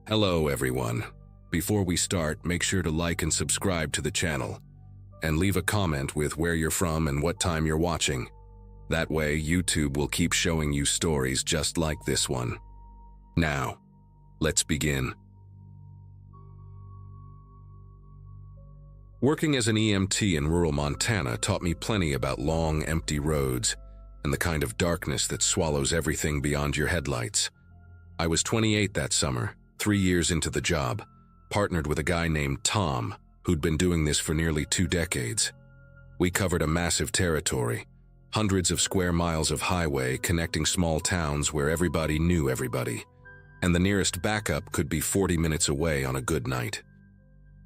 Hello everyone. Before we start, make sure to like and subscribe to the channel, and leave a comment with where you're from and what time you're watching. That way, YouTube will keep showing you stories just like this one. Now, let's begin. Working as an EMT in rural Montana taught me plenty about long, empty roads and the kind of darkness that swallows everything beyond your headlights. I was 28 that summer, 3 years into the job, partnered with a guy named Tom, who'd been doing this for nearly 2 decades. We covered a massive territory, hundreds of square miles of highway connecting small towns where everybody knew everybody, and the nearest backup could be 40 minutes away on a good night.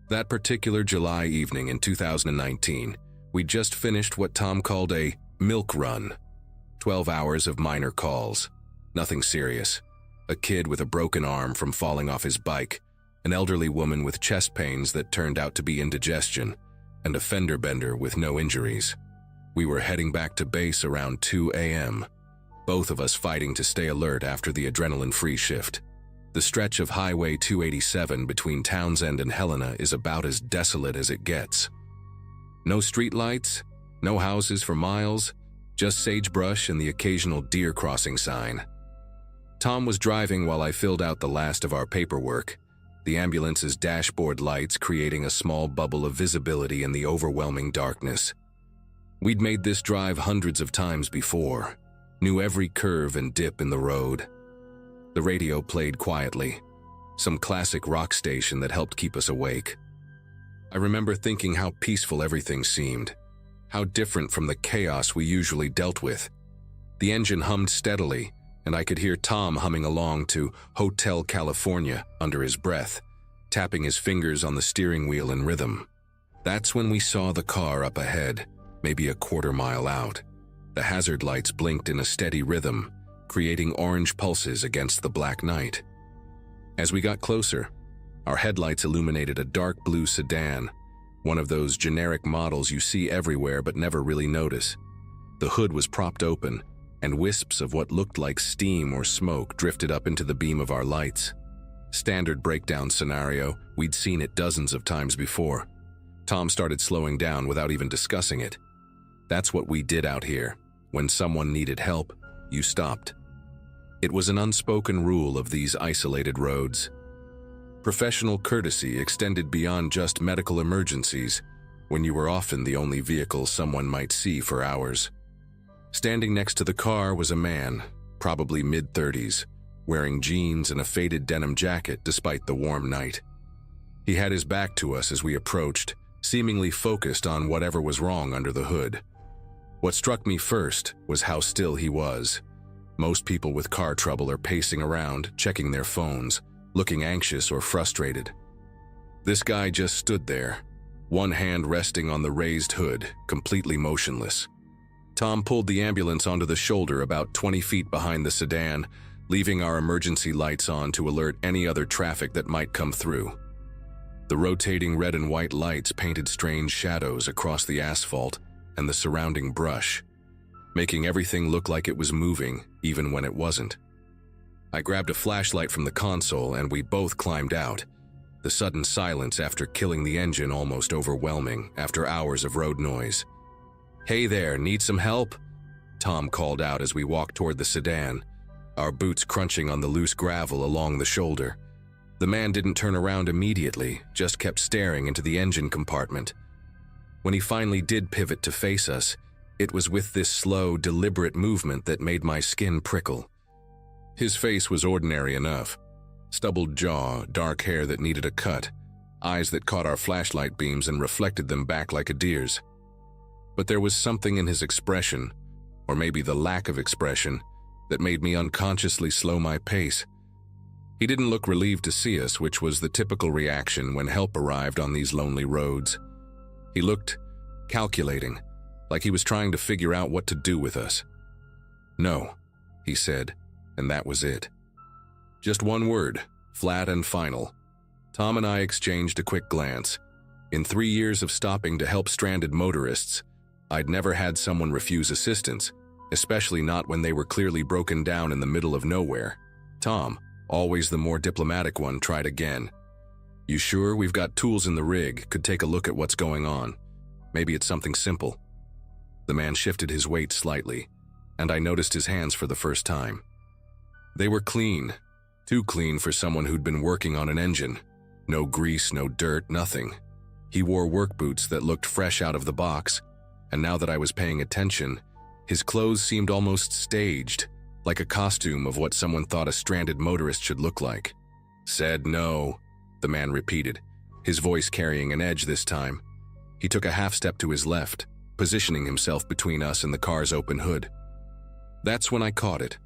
That particular July evening in 2019, we'd just finished what Tom called a milk run. 12 hours of minor calls. Nothing serious. A kid with a broken arm from falling off his bike, an elderly woman with chest pains that turned out to be indigestion, and a fender bender with no injuries. We were heading back to base around 2 a.m., both of us fighting to stay alert after the adrenaline-free shift. The stretch of Highway 287 between Townsend and Helena is about as desolate as it gets. No streetlights, no houses for miles, just sagebrush and the occasional deer crossing sign. Tom was driving while I filled out the last of our paperwork, the ambulance's dashboard lights creating a small bubble of visibility in the overwhelming darkness. We'd made this drive hundreds of times before, knew every curve and dip in the road. The radio played quietly, some classic rock station that helped keep us awake. I remember thinking how peaceful everything seemed, how different from the chaos we usually dealt with. The engine hummed steadily, and I could hear Tom humming along to Hotel California under his breath, tapping his fingers on the steering wheel in rhythm. That's when we saw the car up ahead, maybe a quarter mile out. The hazard lights blinked in a steady rhythm, creating orange pulses against the black night. As we got closer, our headlights illuminated a dark blue sedan, one of those generic models you see everywhere but never really notice. The hood was propped open, and wisps of what looked like steam or smoke drifted up into the beam of our lights. Standard breakdown scenario, we'd seen it dozens of times before. Tom started slowing down without even discussing it. That's what we did out here. When someone needed help, you stopped. It was an unspoken rule of these isolated roads. Professional courtesy extended beyond just medical emergencies, when you were often the only vehicle someone might see for hours. Standing next to the car was a man, probably mid-30s, wearing jeans and a faded denim jacket despite the warm night. He had his back to us as we approached, seemingly focused on whatever was wrong under the hood. What struck me first was how still he was. Most people with car trouble are pacing around, checking their phones, looking anxious or frustrated. This guy just stood there, one hand resting on the raised hood, completely motionless. Tom pulled the ambulance onto the shoulder about 20 feet behind the sedan, leaving our emergency lights on to alert any other traffic that might come through. The rotating red and white lights painted strange shadows across the asphalt and the surrounding brush, making everything look like it was moving, even when it wasn't. I grabbed a flashlight from the console and we both climbed out, the sudden silence after killing the engine almost overwhelming after hours of road noise. "Hey there, need some help?" Tom called out as we walked toward the sedan, our boots crunching on the loose gravel along the shoulder. The man didn't turn around immediately, just kept staring into the engine compartment. When he finally did pivot to face us, it was with this slow, deliberate movement that made my skin prickle. His face was ordinary enough. Stubbled jaw, dark hair that needed a cut, eyes that caught our flashlight beams and reflected them back like a deer's. But there was something in his expression, or maybe the lack of expression, that made me unconsciously slow my pace. He didn't look relieved to see us, which was the typical reaction when help arrived on these lonely roads. He looked calculating, like he was trying to figure out what to do with us. "No," he said, and that was it. Just one word, flat and final. Tom and I exchanged a quick glance. In 3 years of stopping to help stranded motorists, I'd never had someone refuse assistance, especially not when they were clearly broken down in the middle of nowhere. "Tom, always the more diplomatic one, tried again. "You sure? We've got tools in the rig, could take a look at what's going on. Maybe it's something simple." The man shifted his weight slightly, and I noticed his hands for the first time. They were clean, too clean for someone who'd been working on an engine. No grease, no dirt, nothing. He wore work boots that looked fresh out of the box, and now that I was paying attention, his clothes seemed almost staged, like a costume of what someone thought a stranded motorist should look like. "Said no," the man repeated, his voice carrying an edge this time. He took a half step to his left, positioning himself between us and the car's open hood. That's when I caught it.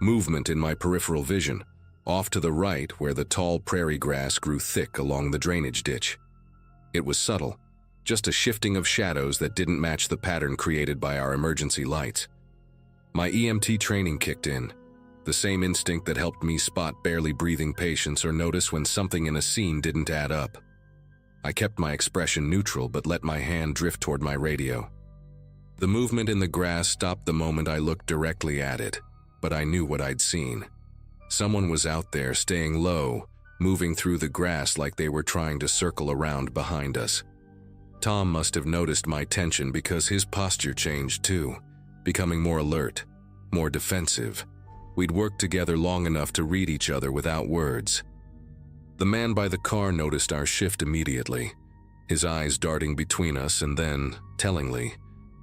Movement in my peripheral vision, off to the right where the tall prairie grass grew thick along the drainage ditch. It was subtle, just a shifting of shadows that didn't match the pattern created by our emergency lights. My EMT training kicked in, the same instinct that helped me spot barely breathing patients or notice when something in a scene didn't add up. I kept my expression neutral but let my hand drift toward my radio. The movement in the grass stopped the moment I looked directly at it, but I knew what I'd seen. Someone was out there, staying low, moving through the grass like they were trying to circle around behind us. Tom must have noticed my tension because his posture changed too, becoming more alert, more defensive. We'd worked together long enough to read each other without words. The man by the car noticed our shift immediately, his eyes darting between us and then, tellingly,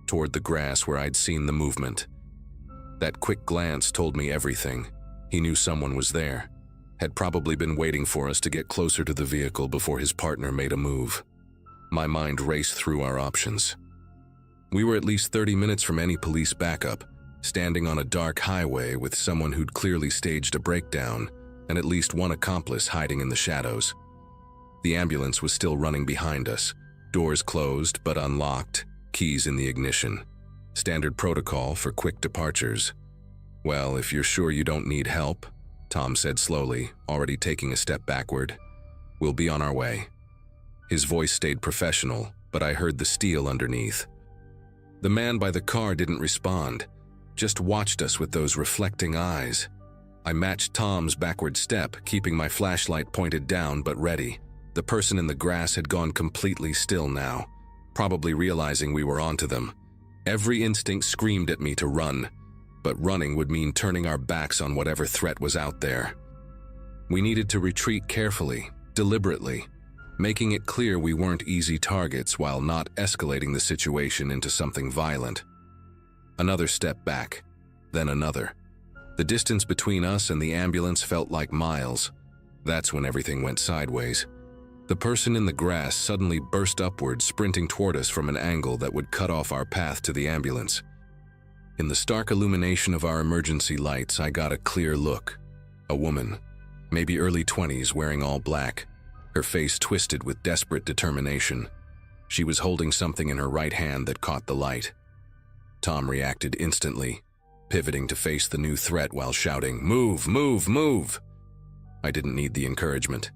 toward the grass where I'd seen the movement. That quick glance told me everything. He knew someone was there, had probably been waiting for us to get closer to the vehicle before his partner made a move. My mind raced through our options. We were at least 30 minutes from any police backup, standing on a dark highway with someone who'd clearly staged a breakdown and at least one accomplice hiding in the shadows. The ambulance was still running behind us, doors closed but unlocked, keys in the ignition. Standard protocol for quick departures. "Well, if you're sure you don't need help," Tom said slowly, already taking a step backward, "we'll be on our way." His voice stayed professional, but I heard the steel underneath. The man by the car didn't respond, just watched us with those reflecting eyes. I matched Tom's backward step, keeping my flashlight pointed down but ready. The person in the grass had gone completely still now, probably realizing we were onto them. Every instinct screamed at me to run, but running would mean turning our backs on whatever threat was out there. We needed to retreat carefully, deliberately, making it clear we weren't easy targets while not escalating the situation into something violent. Another step back, then another. The distance between us and the ambulance felt like miles. That's when everything went sideways. The person in the grass suddenly burst upward, sprinting toward us from an angle that would cut off our path to the ambulance. In the stark illumination of our emergency lights, I got a clear look. A woman, maybe early 20s, wearing all black, her face twisted with desperate determination. She was holding something in her right hand that caught the light. Tom reacted instantly, pivoting to face the new threat while shouting, "Move, move, move!" I didn't need the encouragement.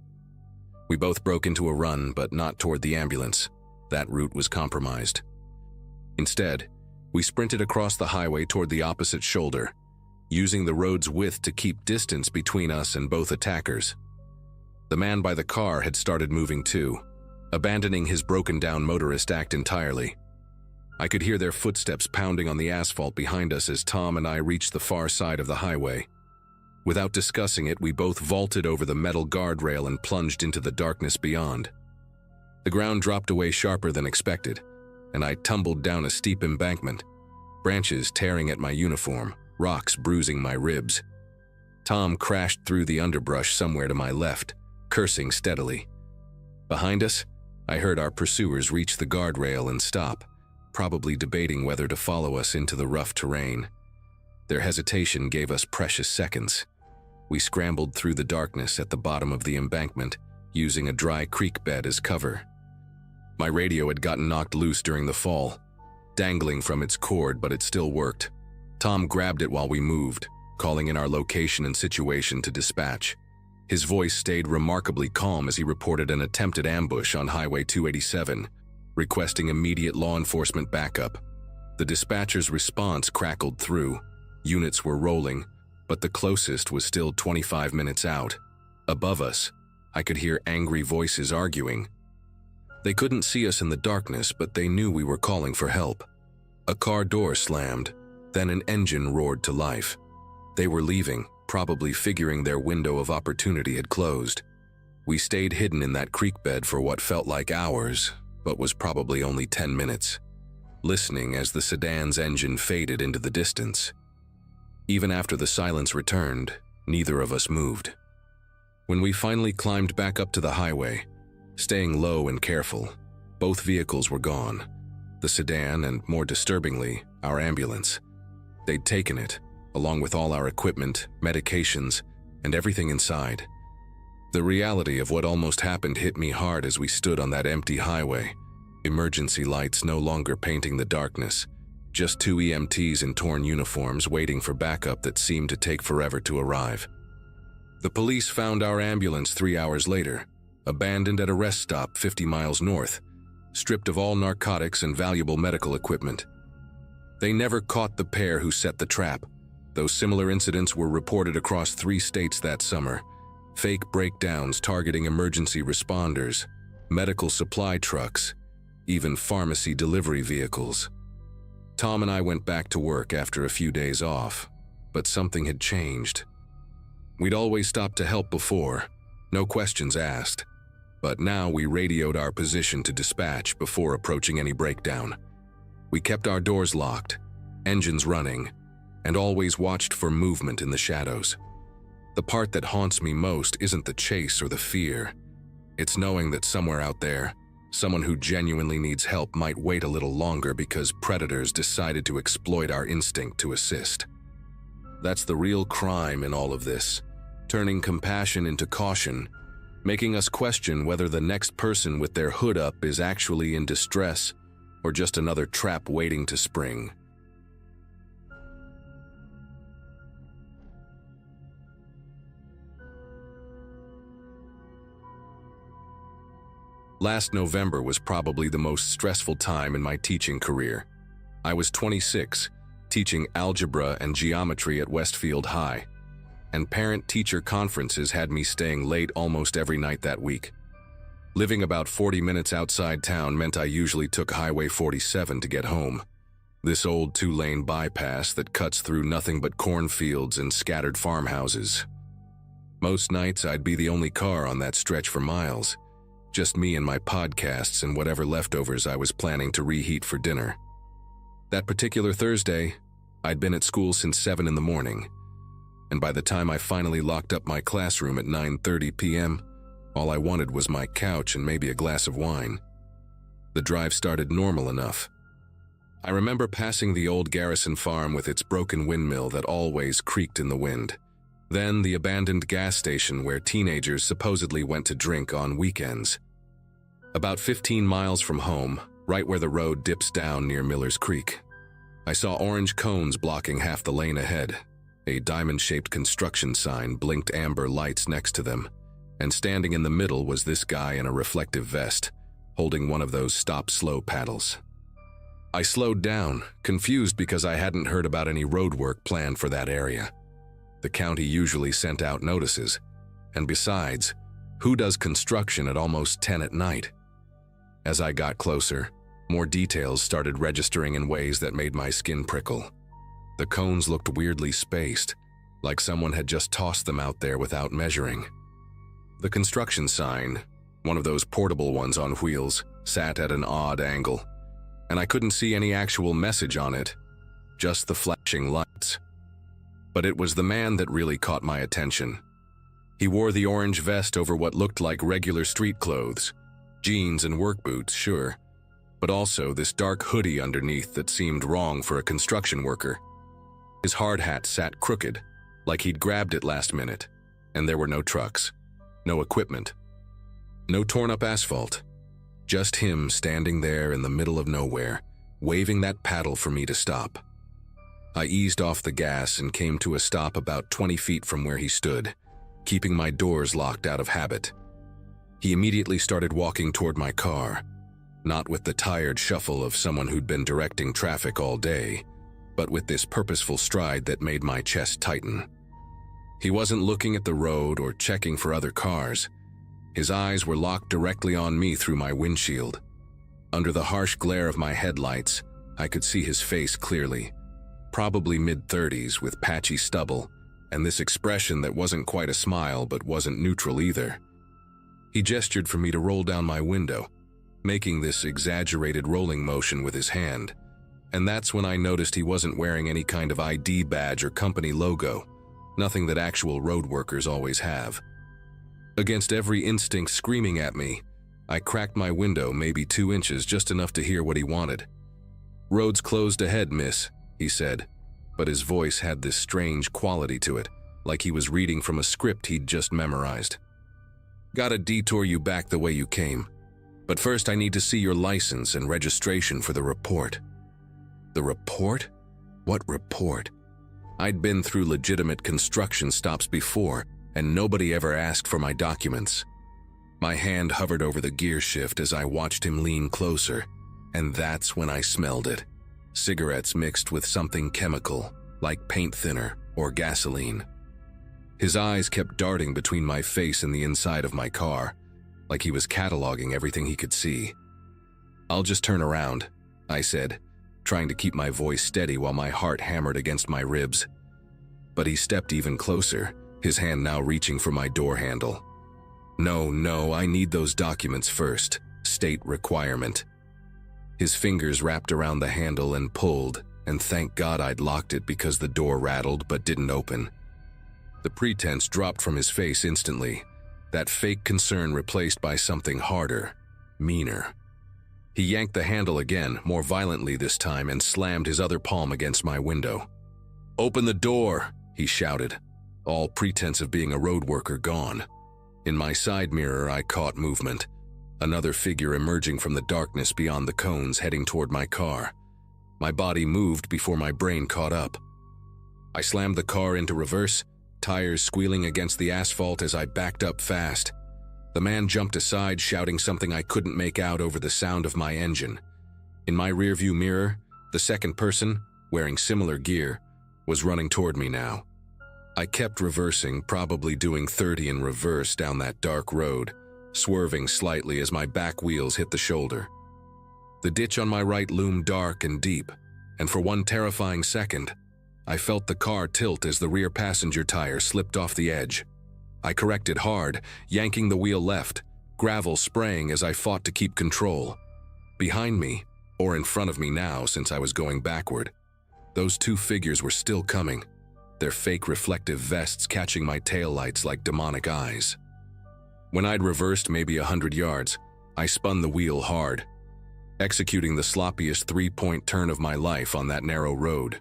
We both broke into a run, but not toward the ambulance. That route was compromised. Instead, we sprinted across the highway toward the opposite shoulder, using the road's width to keep distance between us and both attackers. The man by the car had started moving too, abandoning his broken-down motorist act entirely. I could hear their footsteps pounding on the asphalt behind us as Tom and I reached the far side of the highway. Without discussing it, we both vaulted over the metal guardrail and plunged into the darkness beyond. The ground dropped away sharper than expected, and I tumbled down a steep embankment, branches tearing at my uniform, rocks bruising my ribs. Tom crashed through the underbrush somewhere to my left, cursing steadily. Behind us, I heard our pursuers reach the guardrail and stop, probably debating whether to follow us into the rough terrain. Their hesitation gave us precious seconds. We scrambled through the darkness at the bottom of the embankment, using a dry creek bed as cover. My radio had gotten knocked loose during the fall, dangling from its cord, but it still worked. Tom grabbed it while we moved, calling in our location and situation to dispatch. His voice stayed remarkably calm as he reported an attempted ambush on Highway 287, requesting immediate law enforcement backup. The dispatcher's response crackled through. Units were rolling, but the closest was still 25 minutes out. Above us, I could hear angry voices arguing. They couldn't see us in the darkness, but they knew we were calling for help. A car door slammed, then an engine roared to life. They were leaving, probably figuring their window of opportunity had closed. We stayed hidden in that creek bed for what felt like hours, but was probably only 10 minutes, listening as the sedan's engine faded into the distance. Even after the silence returned, neither of us moved. When we finally climbed back up to the highway, staying low and careful, both vehicles were gone. The sedan and, more disturbingly, our ambulance. They'd taken it, along with all our equipment, medications, and everything inside. The reality of what almost happened hit me hard as we stood on that empty highway. Emergency lights no longer painting the darkness. Just two EMTs in torn uniforms waiting for backup that seemed to take forever to arrive. The police found our ambulance 3 hours later, abandoned at a rest stop 50 miles north, stripped of all narcotics and valuable medical equipment. They never caught the pair who set the trap, though similar incidents were reported across 3 states that summer. Fake breakdowns targeting emergency responders, medical supply trucks, even pharmacy delivery vehicles. Tom and I went back to work after a few days off, but something had changed. We'd always stopped to help before, no questions asked, but now we radioed our position to dispatch before approaching any breakdown. We kept our doors locked, engines running, and always watched for movement in the shadows. The part that haunts me most isn't the chase or the fear. It's knowing that somewhere out there, someone who genuinely needs help might wait a little longer because predators decided to exploit our instinct to assist. That's the real crime in all of this, turning compassion into caution, making us question whether the next person with their hood up is actually in distress or just another trap waiting to spring. Last November was probably the most stressful time in my teaching career. I was 26, teaching algebra and geometry at Westfield High, and parent-teacher conferences had me staying late almost every night that week. Living about 40 minutes outside town meant I usually took Highway 47 to get home, this old 2-lane bypass that cuts through nothing but cornfields and scattered farmhouses. Most nights I'd be the only car on that stretch for miles, just me and my podcasts and whatever leftovers I was planning to reheat for dinner. That particular Thursday, I'd been at school since 7 in the morning, and by the time I finally locked up my classroom at 9:30 p.m., all I wanted was my couch and maybe a glass of wine. The drive started normal enough. I remember passing the old Garrison farm with its broken windmill that always creaked in the wind. Then the abandoned gas station where teenagers supposedly went to drink on weekends. About 15 miles from home, right where the road dips down near Miller's Creek, I saw orange cones blocking half the lane ahead. A diamond-shaped construction sign blinked amber lights next to them, and standing in the middle was this guy in a reflective vest, holding one of those stop-slow paddles. I slowed down, confused because I hadn't heard about any road work planned for that area. The county usually sent out notices, and besides, who does construction at almost 10 at night? As I got closer, more details started registering in ways that made my skin prickle. The cones looked weirdly spaced, like someone had just tossed them out there without measuring. The construction sign, one of those portable ones on wheels, sat at an odd angle, and I couldn't see any actual message on it, just the flashing lights. But it was the man that really caught my attention. He wore the orange vest over what looked like regular street clothes, jeans and work boots, sure, but also this dark hoodie underneath that seemed wrong for a construction worker. His hard hat sat crooked, like he'd grabbed it last minute, and there were no trucks, no equipment, no torn-up asphalt, just him standing there in the middle of nowhere, waving that paddle for me to stop. I eased off the gas and came to a stop about 20 feet from where he stood, keeping my doors locked out of habit. He immediately started walking toward my car, not with the tired shuffle of someone who'd been directing traffic all day, but with this purposeful stride that made my chest tighten. He wasn't looking at the road or checking for other cars. His eyes were locked directly on me through my windshield. Under the harsh glare of my headlights, I could see his face clearly, probably mid-30s with patchy stubble, and this expression that wasn't quite a smile but wasn't neutral either. He gestured for me to roll down my window, making this exaggerated rolling motion with his hand, and that's when I noticed he wasn't wearing any kind of ID badge or company logo, nothing that actual road workers always have. Against every instinct screaming at me, I cracked my window maybe 2 inches, just enough to hear what he wanted. "Road's closed ahead, miss," he said, but his voice had this strange quality to it, like he was reading from a script he'd just memorized. "Gotta detour you back the way you came, but first I need to see your license and registration for the report." The report? What report? I'd been through legitimate construction stops before, and nobody ever asked for my documents. My hand hovered over the gear shift as I watched him lean closer, and that's when I smelled it. Cigarettes mixed with something chemical, like paint thinner or gasoline. His eyes kept darting between my face and the inside of my car, like he was cataloging everything he could see. "I'll just turn around," I said, trying to keep my voice steady while my heart hammered against my ribs. But he stepped even closer, his hand now reaching for my door handle. No, I need those documents first. State requirement." His fingers wrapped around the handle and pulled, and thank God I'd locked it because the door rattled but didn't open. The pretense dropped from his face instantly, that fake concern replaced by something harder, meaner. He yanked the handle again, more violently this time, and slammed his other palm against my window. "Open the door," he shouted, all pretense of being a road worker gone. In my side mirror, I caught movement, another figure emerging from the darkness beyond the cones heading toward my car. My body moved before my brain caught up. I slammed the car into reverse, tires squealing against the asphalt as I backed up fast. The man jumped aside, shouting something I couldn't make out over the sound of my engine. In my rearview mirror, the second person, wearing similar gear, was running toward me now. I kept reversing, probably doing 30 in reverse down that dark road, swerving slightly as my back wheels hit the shoulder. The ditch on my right loomed dark and deep, and for one terrifying second, I felt the car tilt as the rear passenger tire slipped off the edge. I corrected hard, yanking the wheel left, gravel spraying as I fought to keep control. Behind me, or in front of me now since I was going backward, those two figures were still coming, their fake reflective vests catching my taillights like demonic eyes. When I'd reversed maybe 100 yards, I spun the wheel hard, executing the sloppiest three-point turn of my life on that narrow road.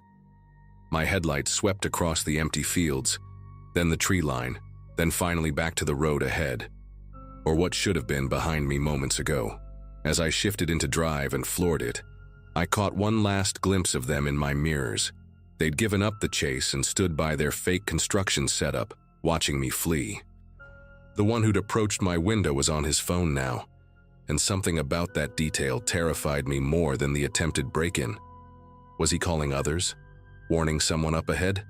My headlights swept across the empty fields, then the tree line, then finally back to the road ahead, or what should have been behind me moments ago. As I shifted into drive and floored it, I caught one last glimpse of them in my mirrors. They'd given up the chase and stood by their fake construction setup, watching me flee. The one who'd approached my window was on his phone now, and something about that detail terrified me more than the attempted break-in. Was he calling others? Warning someone up ahead?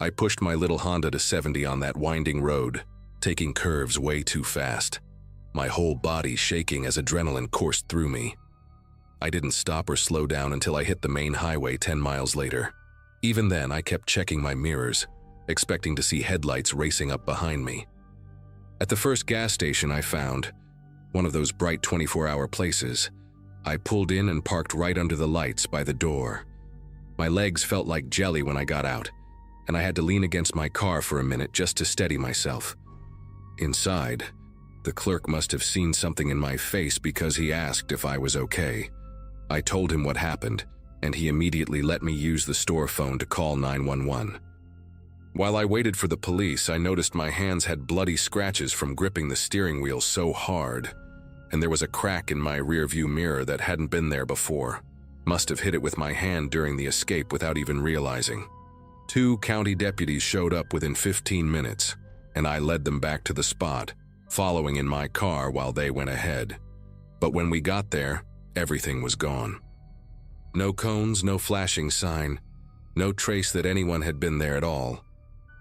I pushed my little Honda to 70 on that winding road, taking curves way too fast, my whole body shaking as adrenaline coursed through me. I didn't stop or slow down until I hit the main highway 10 miles later. Even then, I kept checking my mirrors, expecting to see headlights racing up behind me. At the first gas station I found, one of those bright 24-hour places, I pulled in and parked right under the lights by the door. My legs felt like jelly when I got out, and I had to lean against my car for a minute just to steady myself. Inside, the clerk must have seen something in my face because he asked if I was okay. I told him what happened, and he immediately let me use the store phone to call 911. While I waited for the police, I noticed my hands had bloody scratches from gripping the steering wheel so hard, and there was a crack in my rearview mirror that hadn't been there before. Must have hit it with my hand during the escape without even realizing. 2 county deputies showed up within 15 minutes, and I led them back to the spot, following in my car while they went ahead. But when we got there, everything was gone. No cones, no flashing sign, no trace that anyone had been there at all.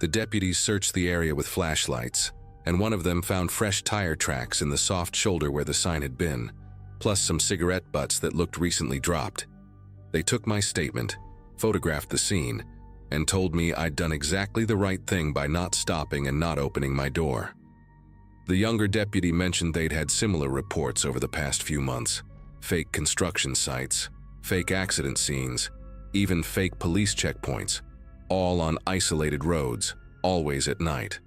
The deputies searched the area with flashlights, and one of them found fresh tire tracks in the soft shoulder where the sign had been, plus some cigarette butts that looked recently dropped. They took my statement, photographed the scene, and told me I'd done exactly the right thing by not stopping and not opening my door. The younger deputy mentioned they'd had similar reports over the past few months. Fake construction sites, fake accident scenes, even fake police checkpoints, all on isolated roads, always at night.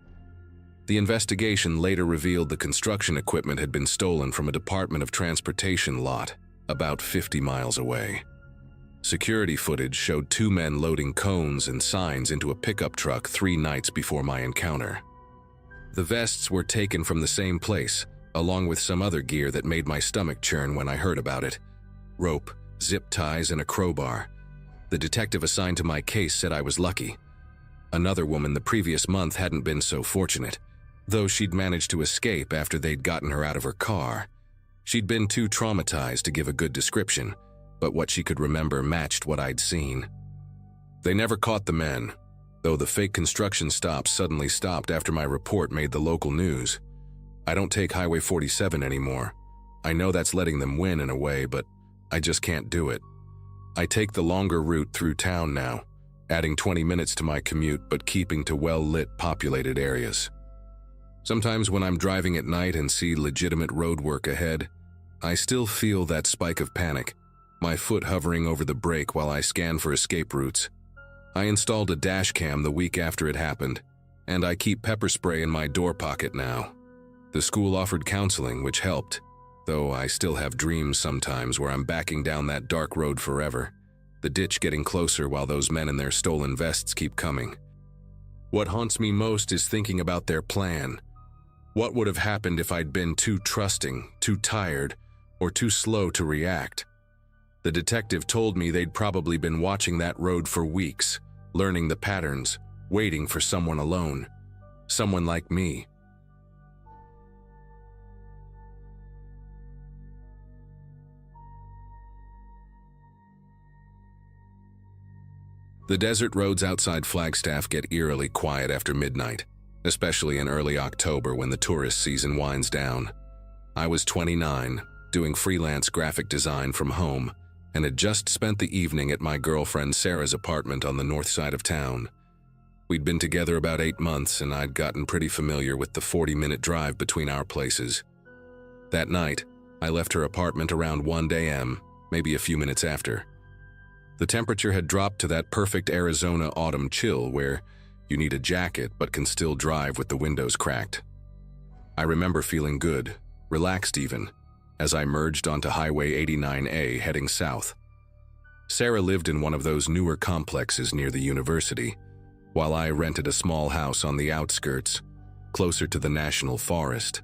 The investigation later revealed the construction equipment had been stolen from a Department of Transportation lot about 50 miles away. Security footage showed 2 men loading cones and signs into a pickup truck 3 nights before my encounter. The vests were taken from the same place, along with some other gear that made my stomach churn when I heard about it. Rope, zip ties, and a crowbar. The detective assigned to my case said I was lucky. Another woman the previous month hadn't been so fortunate, though she'd managed to escape after they'd gotten her out of her car. She'd been too traumatized to give a good description, but what she could remember matched what I'd seen. They never caught the men, though the fake construction stops suddenly stopped after my report made the local news. I don't take Highway 47 anymore. I know that's letting them win in a way, but I just can't do it. I take the longer route through town now, adding 20 minutes to my commute but keeping to well-lit, populated areas. Sometimes when I'm driving at night and see legitimate road work ahead, I still feel that spike of panic, my foot hovering over the brake while I scan for escape routes. I installed a dash cam the week after it happened, and I keep pepper spray in my door pocket now. The school offered counseling, which helped, though I still have dreams sometimes where I'm backing down that dark road forever, the ditch getting closer while those men in their stolen vests keep coming. What haunts me most is thinking about their plan. What would have happened if I'd been too trusting, too tired, or too slow to react? The detective told me they'd probably been watching that road for weeks, learning the patterns, waiting for someone alone. Someone like me. The desert roads outside Flagstaff get eerily quiet after midnight, especially in early October when the tourist season winds down. I was 29, doing freelance graphic design from home, and had just spent the evening at my girlfriend Sarah's apartment on the north side of town. We'd been together about 8 months, and I'd gotten pretty familiar with the 40-minute drive between our places. That night, I left her apartment around 1 a.m., maybe a few minutes after. The temperature had dropped to that perfect Arizona autumn chill where you need a jacket but can still drive with the windows cracked. I remember feeling good, relaxed even, as I merged onto Highway 89A heading south. Sarah lived in one of those newer complexes near the university, while I rented a small house on the outskirts, closer to the national forest.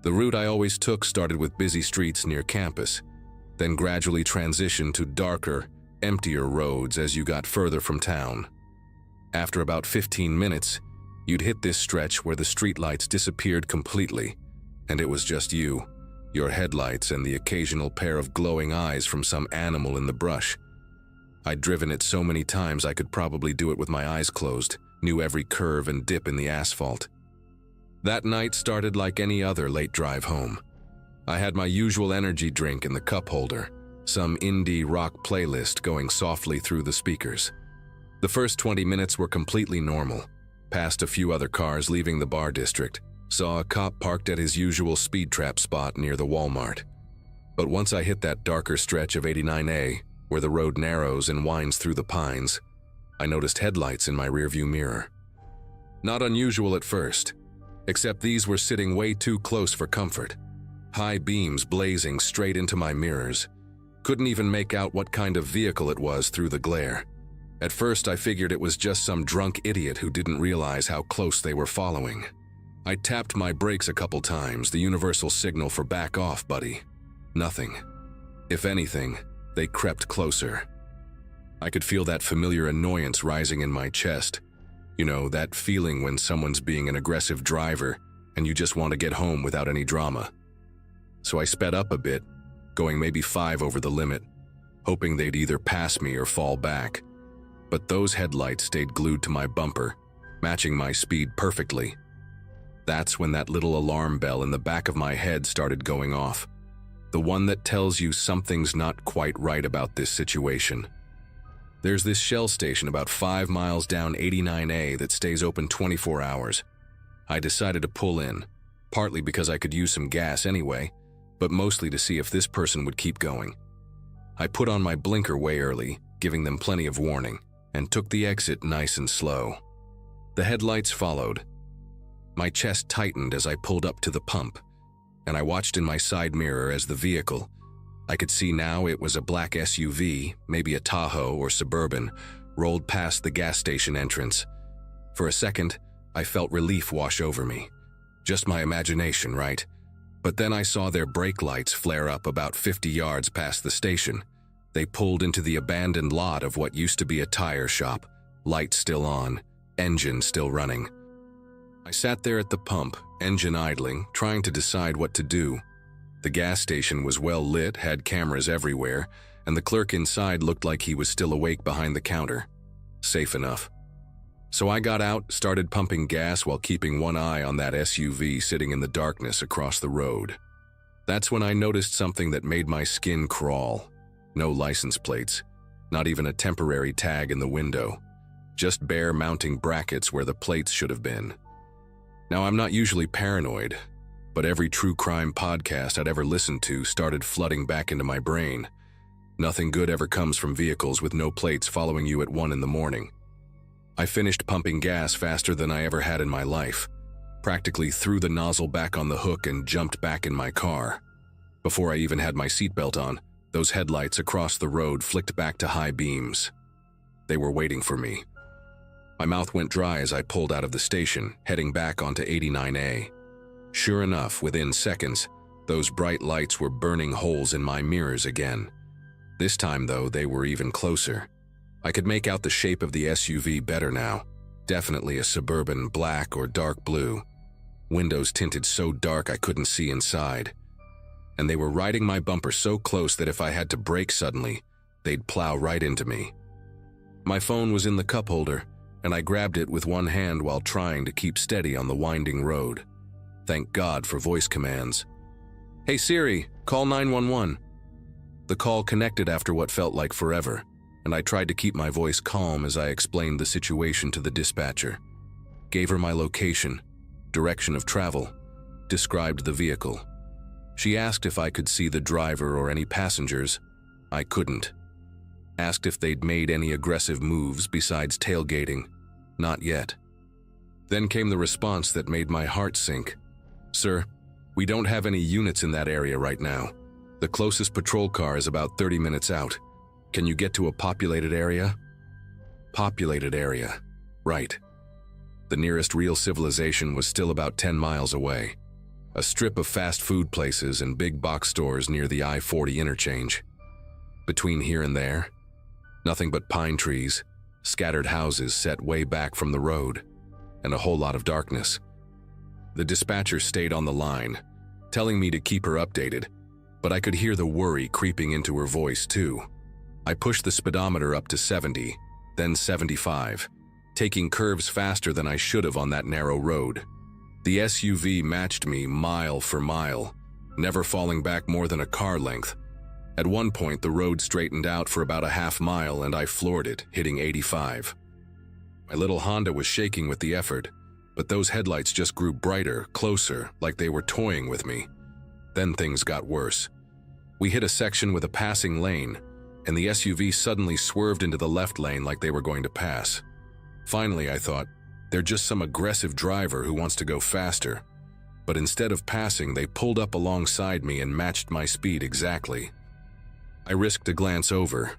The route I always took started with busy streets near campus, then gradually transitioned to darker, emptier roads as you got further from town. After about 15 minutes, you'd hit this stretch where the streetlights disappeared completely, and it was just you, your headlights, and the occasional pair of glowing eyes from some animal in the brush. I'd driven it so many times I could probably do it with my eyes closed, knew every curve and dip in the asphalt. That night started like any other late drive home. I had my usual energy drink in the cup holder, some indie rock playlist going softly through the speakers. The first 20 minutes were completely normal. Passed a few other cars leaving the bar district, saw a cop parked at his usual speed trap spot near the Walmart. But once I hit that darker stretch of 89A, where the road narrows and winds through the pines, I noticed headlights in my rearview mirror. Not unusual at first, except these were sitting way too close for comfort. High beams blazing straight into my mirrors. Couldn't even make out what kind of vehicle it was through the glare. At first I figured it was just some drunk idiot who didn't realize how close they were following. I tapped my brakes a couple times, the universal signal for back off, buddy. Nothing. If anything, they crept closer. I could feel that familiar annoyance rising in my chest. You know, that feeling when someone's being an aggressive driver and you just want to get home without any drama. So I sped up a bit, going maybe 5 over the limit, hoping they'd either pass me or fall back. But those headlights stayed glued to my bumper, matching my speed perfectly. That's when that little alarm bell in the back of my head started going off. The one that tells you something's not quite right about this situation. There's this Shell station about 5 miles down 89A that stays open 24 hours. I decided to pull in, partly because I could use some gas anyway, but mostly to see if this person would keep going. I put on my blinker way early, giving them plenty of warning, and took the exit nice and slow. The headlights followed. My chest tightened as I pulled up to the pump, and I watched in my side mirror as the vehicle, I could see now it was a black SUV, maybe a Tahoe or Suburban, rolled past the gas station entrance. For a second, I felt relief wash over me. Just my imagination, right? But then I saw their brake lights flare up about 50 yards past the station. They pulled into the abandoned lot of what used to be a tire shop, lights still on, engine still running. I sat there at the pump, engine idling, trying to decide what to do. The gas station was well lit, had cameras everywhere, and the clerk inside looked like he was still awake behind the counter. Safe enough. So I got out, started pumping gas while keeping one eye on that SUV sitting in the darkness across the road. That's when I noticed something that made my skin crawl. No license plates, not even a temporary tag in the window, just bare mounting brackets where the plates should have been. Now, I'm not usually paranoid, but every true crime podcast I'd ever listened to started flooding back into my brain. Nothing good ever comes from vehicles with no plates following you at 1 in the morning. I finished pumping gas faster than I ever had in my life, practically threw the nozzle back on the hook and jumped back in my car. Before I even had my seatbelt on, those headlights across the road flicked back to high beams. They were waiting for me. My mouth went dry as I pulled out of the station, heading back onto 89A. Sure enough, within seconds, those bright lights were burning holes in my mirrors again. This time, though, they were even closer. I could make out the shape of the SUV better now. Definitely a Suburban, black or dark blue. Windows tinted so dark I couldn't see inside. And they were riding my bumper so close that if I had to brake suddenly, they'd plow right into me. My phone was in the cup holder, and I grabbed it with one hand while trying to keep steady on the winding road. Thank God for voice commands. "Hey Siri, call 911. The call connected after what felt like forever, and I tried to keep my voice calm as I explained the situation to the dispatcher. Gave her my location, direction of travel, described the vehicle. She asked if I could see the driver or any passengers. I couldn't. Asked if they'd made any aggressive moves besides tailgating. Not yet. Then came the response that made my heart sink. "Sir, we don't have any units in that area right now. The closest patrol car is about 30 minutes out. Can you get to a populated area?" Populated area. Right. The nearest real civilization was still about 10 miles away. A strip of fast food places and big box stores near the I-40 interchange. Between here and there, nothing but pine trees, scattered houses set way back from the road, and a whole lot of darkness. The dispatcher stayed on the line, telling me to keep her updated, but I could hear the worry creeping into her voice too. I pushed the speedometer up to 70, then 75, taking curves faster than I should have on that narrow road. The SUV matched me mile for mile, never falling back more than a car length. At one point, the road straightened out for about a half mile and I floored it, hitting 85. My little Honda was shaking with the effort, but those headlights just grew brighter, closer, like they were toying with me. Then things got worse. We hit a section with a passing lane, and the SUV suddenly swerved into the left lane like they were going to pass. Finally, I thought, they're just some aggressive driver who wants to go faster. But instead of passing, they pulled up alongside me and matched my speed exactly. I risked a glance over,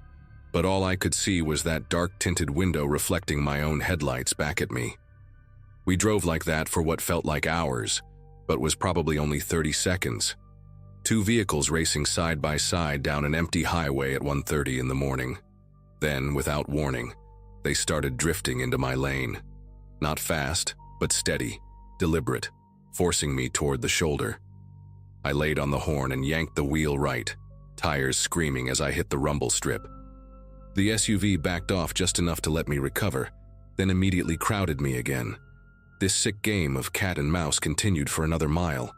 but all I could see was that dark-tinted window reflecting my own headlights back at me. We drove like that for what felt like hours, but was probably only 30 seconds. Two vehicles racing side by side down an empty highway at 1:30 in the morning. Then, without warning, they started drifting into my lane. Not fast, but steady, deliberate, forcing me toward the shoulder. I laid on the horn and yanked the wheel right, tires screaming as I hit the rumble strip. The SUV backed off just enough to let me recover, then immediately crowded me again. This sick game of cat and mouse continued for another mile,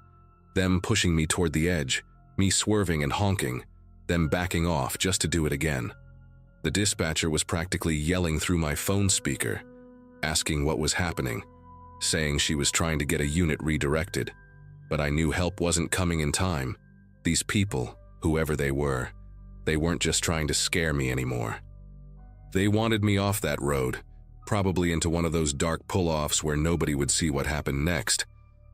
them pushing me toward the edge, me swerving and honking, them backing off just to do it again. The dispatcher was practically yelling through my phone speaker, asking what was happening, saying she was trying to get a unit redirected, but I knew help wasn't coming in time. These people, whoever they weren't just trying to scare me anymore. They wanted me off that road, probably into one of those dark pull-offs where nobody would see what happened next.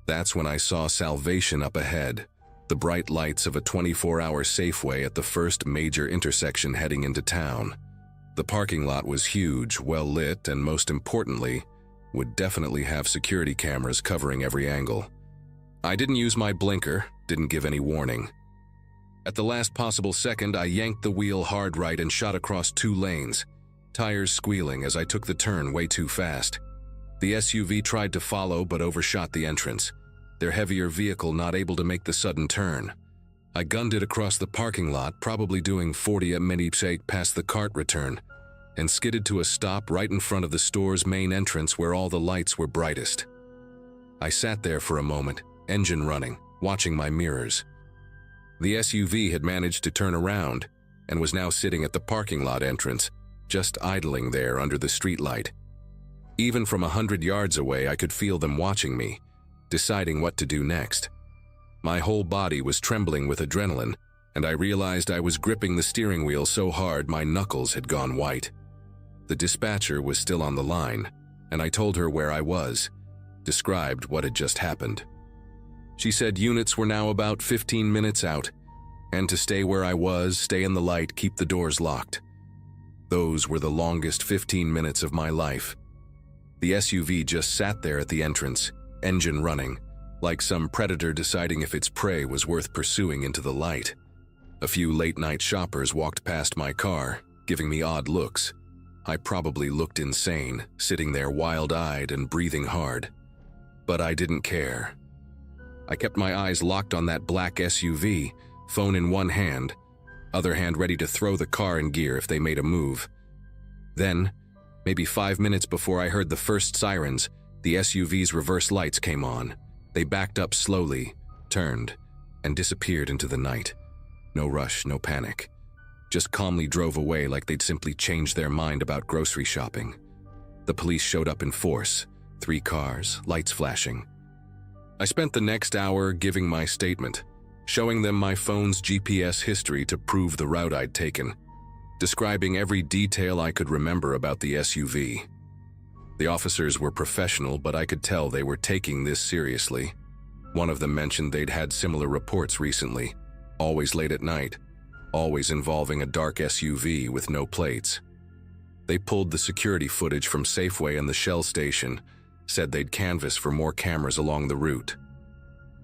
That's when I saw salvation up ahead, the bright lights of a 24-hour Safeway at the first major intersection heading into town. The parking lot was huge, well-lit, and most importantly, would definitely have security cameras covering every angle. I didn't use my blinker, didn't give any warning. At the last possible second, I yanked the wheel hard right and shot across 2 lanes, tires squealing as I took the turn way too fast. The SUV tried to follow but overshot the entrance, their heavier vehicle not able to make the sudden turn. I gunned it across the parking lot, probably doing 40 at minutes past the cart return, and skidded to a stop right in front of the store's main entrance where all the lights were brightest. I sat there for a moment, engine running, watching my mirrors. The SUV had managed to turn around and was now sitting at the parking lot entrance, just idling there under the streetlight. Even from 100 yards away, I could feel them watching me, deciding what to do next. My whole body was trembling with adrenaline, and I realized I was gripping the steering wheel so hard my knuckles had gone white. The dispatcher was still on the line, and I told her where I was, described what had just happened. She said units were now about 15 minutes out, and to stay where I was, stay in the light, keep the doors locked. Those were the longest 15 minutes of my life. The SUV just sat there at the entrance, engine running, like some predator deciding if its prey was worth pursuing into the light. A few late-night shoppers walked past my car, giving me odd looks. I probably looked insane, sitting there wild-eyed and breathing hard. But I didn't care. I kept my eyes locked on that black SUV, phone in one hand, other hand ready to throw the car in gear if they made a move. Then, maybe 5 minutes before I heard the first sirens, the SUV's reverse lights came on. They backed up slowly, turned, and disappeared into the night. No rush, no panic. Just calmly drove away like they'd simply changed their mind about grocery shopping. The police showed up in force, 3 cars, lights flashing. I spent the next hour giving my statement, showing them my phone's GPS history to prove the route I'd taken, describing every detail I could remember about the SUV. The officers were professional, but I could tell they were taking this seriously. One of them mentioned they'd had similar reports recently, always late at night, always involving a dark SUV with no plates. They pulled the security footage from Safeway and the Shell station, said they'd canvass for more cameras along the route.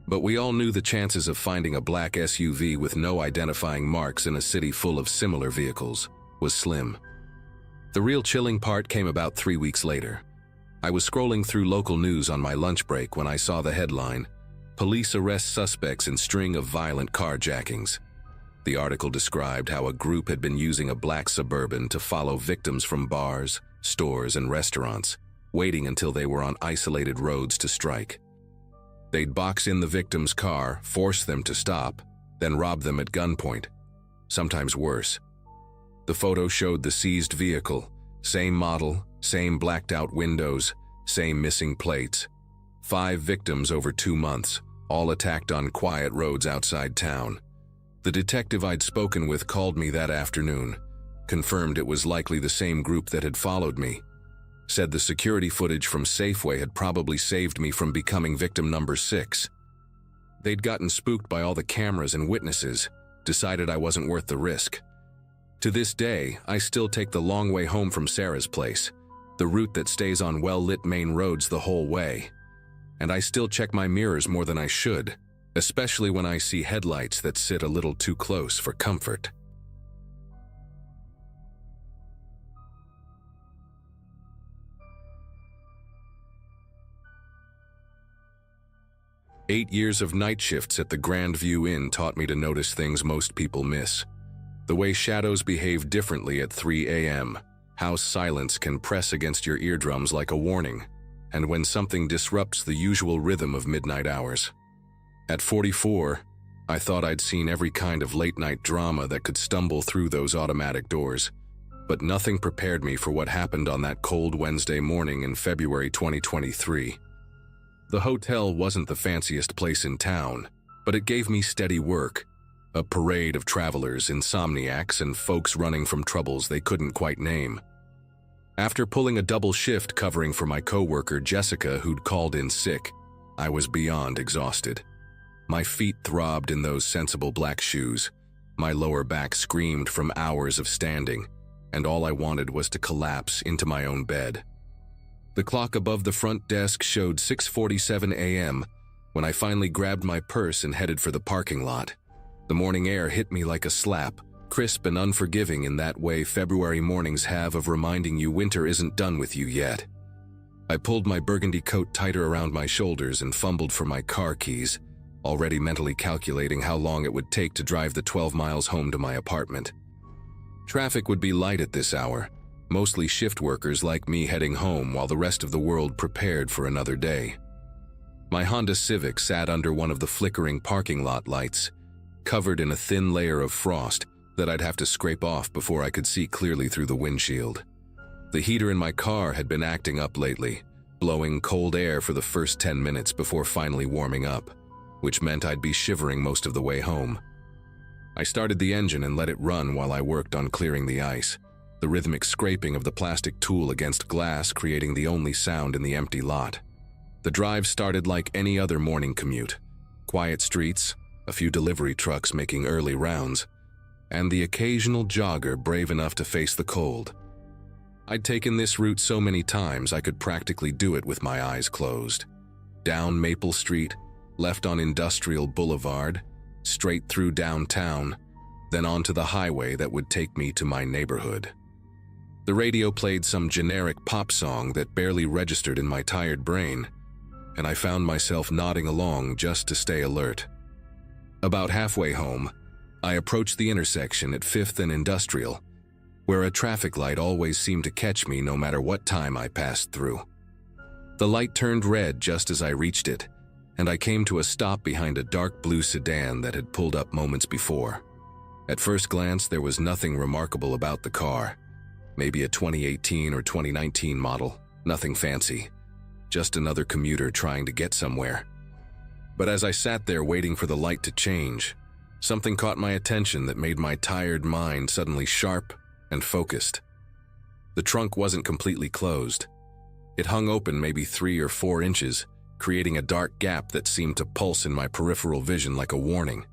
But we all knew the chances of finding a black SUV with no identifying marks in a city full of similar vehicles was slim. The real chilling part came about 3 weeks later. I was scrolling through local news on my lunch break when I saw the headline, "Police arrest suspects in string of violent carjackings." The article described how a group had been using a black Suburban to follow victims from bars, stores, and restaurants, waiting until they were on isolated roads to strike. They'd box in the victim's car, force them to stop, then rob them at gunpoint, sometimes worse. The photo showed the seized vehicle, same model, same blacked-out windows, same missing plates. 5 victims over 2 months, all attacked on quiet roads outside town. The detective I'd spoken with called me that afternoon, confirmed it was likely the same group that had followed me, said the security footage from Safeway had probably saved me from becoming victim number 6. They'd gotten spooked by all the cameras and witnesses, decided I wasn't worth the risk. To this day, I still take the long way home from Sarah's place, the route that stays on well-lit main roads the whole way. And I still check my mirrors more than I should, especially when I see headlights that sit a little too close for comfort. Eight years of night shifts at the Grand View Inn taught me to notice things most people miss. The way shadows behave differently at 3 a.m., how silence can press against your eardrums like a warning, and when something disrupts the usual rhythm of midnight hours. At 44, I thought I'd seen every kind of late-night drama that could stumble through those automatic doors, but nothing prepared me for what happened on that cold Wednesday morning in February 2023. The hotel wasn't the fanciest place in town, but it gave me steady work, a parade of travelers, insomniacs, and folks running from troubles they couldn't quite name. After pulling a double shift covering for my coworker Jessica, who'd called in sick, I was beyond exhausted. My feet throbbed in those sensible black shoes, my lower back screamed from hours of standing, and all I wanted was to collapse into my own bed. The clock above the front desk showed 6:47 a.m. when I finally grabbed my purse and headed for the parking lot. The morning air hit me like a slap, crisp and unforgiving in that way February mornings have of reminding you winter isn't done with you yet. I pulled my burgundy coat tighter around my shoulders and fumbled for my car keys, already mentally calculating how long it would take to drive the 12 miles home to my apartment. Traffic would be light at this hour, mostly shift workers like me heading home while the rest of the world prepared for another day. My Honda Civic sat under one of the flickering parking lot lights, covered in a thin layer of frost that I'd have to scrape off before I could see clearly through the windshield. The heater in my car had been acting up lately, blowing cold air for the first 10 minutes before finally warming up, which meant I'd be shivering most of the way home. I started the engine and let it run while I worked on clearing the ice, the rhythmic scraping of the plastic tool against glass creating the only sound in the empty lot. The drive started like any other morning commute. Quiet streets, a few delivery trucks making early rounds, and the occasional jogger brave enough to face the cold. I'd taken this route so many times I could practically do it with my eyes closed. Down Maple Street, left on Industrial Boulevard, straight through downtown, then onto the highway that would take me to my neighborhood. The radio played some generic pop song that barely registered in my tired brain, and I found myself nodding along just to stay alert. About halfway home, I approached the intersection at 5th and Industrial, where a traffic light always seemed to catch me no matter what time I passed through. The light turned red just as I reached it, and I came to a stop behind a dark blue sedan that had pulled up moments before. At first glance, there was nothing remarkable about the car. Maybe a 2018 or 2019 model, nothing fancy. Just another commuter trying to get somewhere. But as I sat there waiting for the light to change, something caught my attention that made my tired mind suddenly sharp and focused. The trunk wasn't completely closed. It hung open maybe 3 or 4 inches, creating a dark gap that seemed to pulse in my peripheral vision like a warning.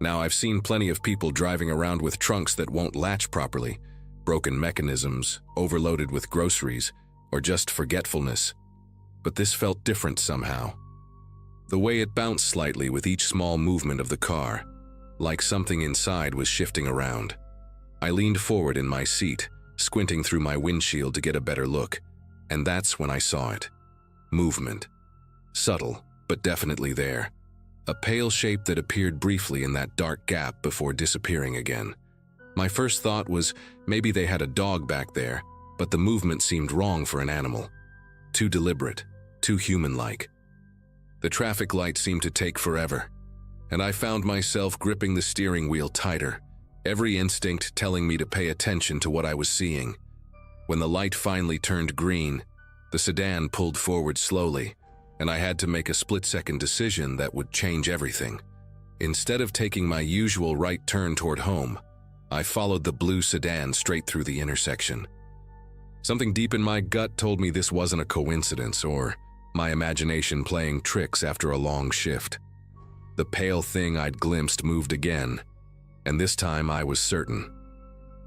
Now, I've seen plenty of people driving around with trunks that won't latch properly, broken mechanisms, overloaded with groceries, or just forgetfulness. But this felt different somehow. The way it bounced slightly with each small movement of the car, like something inside was shifting around. I leaned forward in my seat, squinting through my windshield to get a better look, and that's when I saw it. Movement. Subtle, but definitely there. A pale shape that appeared briefly in that dark gap before disappearing again. My first thought was maybe they had a dog back there, but the movement seemed wrong for an animal. Too deliberate, too human-like. The traffic light seemed to take forever, and I found myself gripping the steering wheel tighter, every instinct telling me to pay attention to what I was seeing. When the light finally turned green, the sedan pulled forward slowly, and I had to make a split-second decision that would change everything. Instead of taking my usual right turn toward home, I followed the blue sedan straight through the intersection. Something deep in my gut told me this wasn't a coincidence or my imagination playing tricks after a long shift. The pale thing I'd glimpsed moved again, and this time I was certain.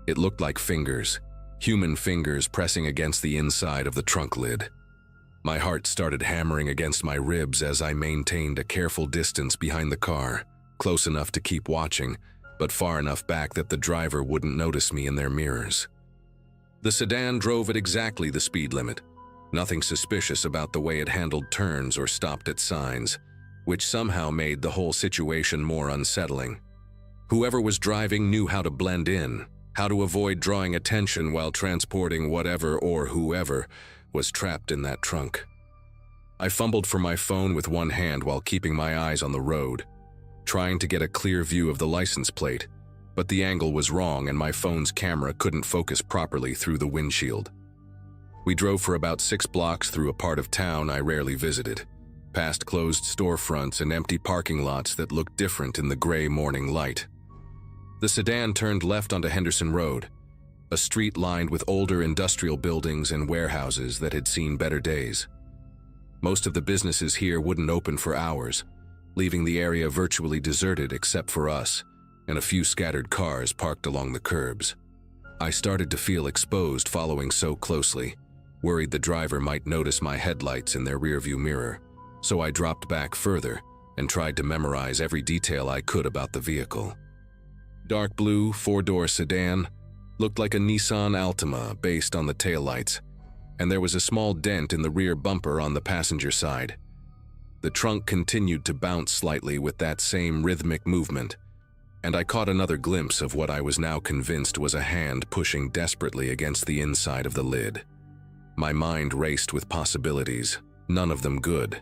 It looked like fingers, human fingers pressing against the inside of the trunk lid. My heart started hammering against my ribs as I maintained a careful distance behind the car, close enough to keep watching, but far enough back that the driver wouldn't notice me in their mirrors. The sedan drove at exactly the speed limit. Nothing suspicious about the way it handled turns or stopped at signs, which somehow made the whole situation more unsettling. Whoever was driving knew how to blend in, how to avoid drawing attention while transporting whatever or whoever was trapped in that trunk. I fumbled for my phone with one hand while keeping my eyes on the road, trying to get a clear view of the license plate, but the angle was wrong and my phone's camera couldn't focus properly through the windshield. We drove for about 6 blocks through a part of town I rarely visited, past closed storefronts and empty parking lots that looked different in the gray morning light. The sedan turned left onto Henderson Road, a street lined with older industrial buildings and warehouses that had seen better days. Most of the businesses here wouldn't open for hours, leaving the area virtually deserted except for us and a few scattered cars parked along the curbs. I started to feel exposed following so closely, worried the driver might notice my headlights in their rearview mirror, so I dropped back further and tried to memorize every detail I could about the vehicle. Dark blue, 4-door sedan, looked like a Nissan Altima based on the taillights, and there was a small dent in the rear bumper on the passenger side. The trunk continued to bounce slightly with that same rhythmic movement, and I caught another glimpse of what I was now convinced was a hand pushing desperately against the inside of the lid. My mind raced with possibilities, none of them good,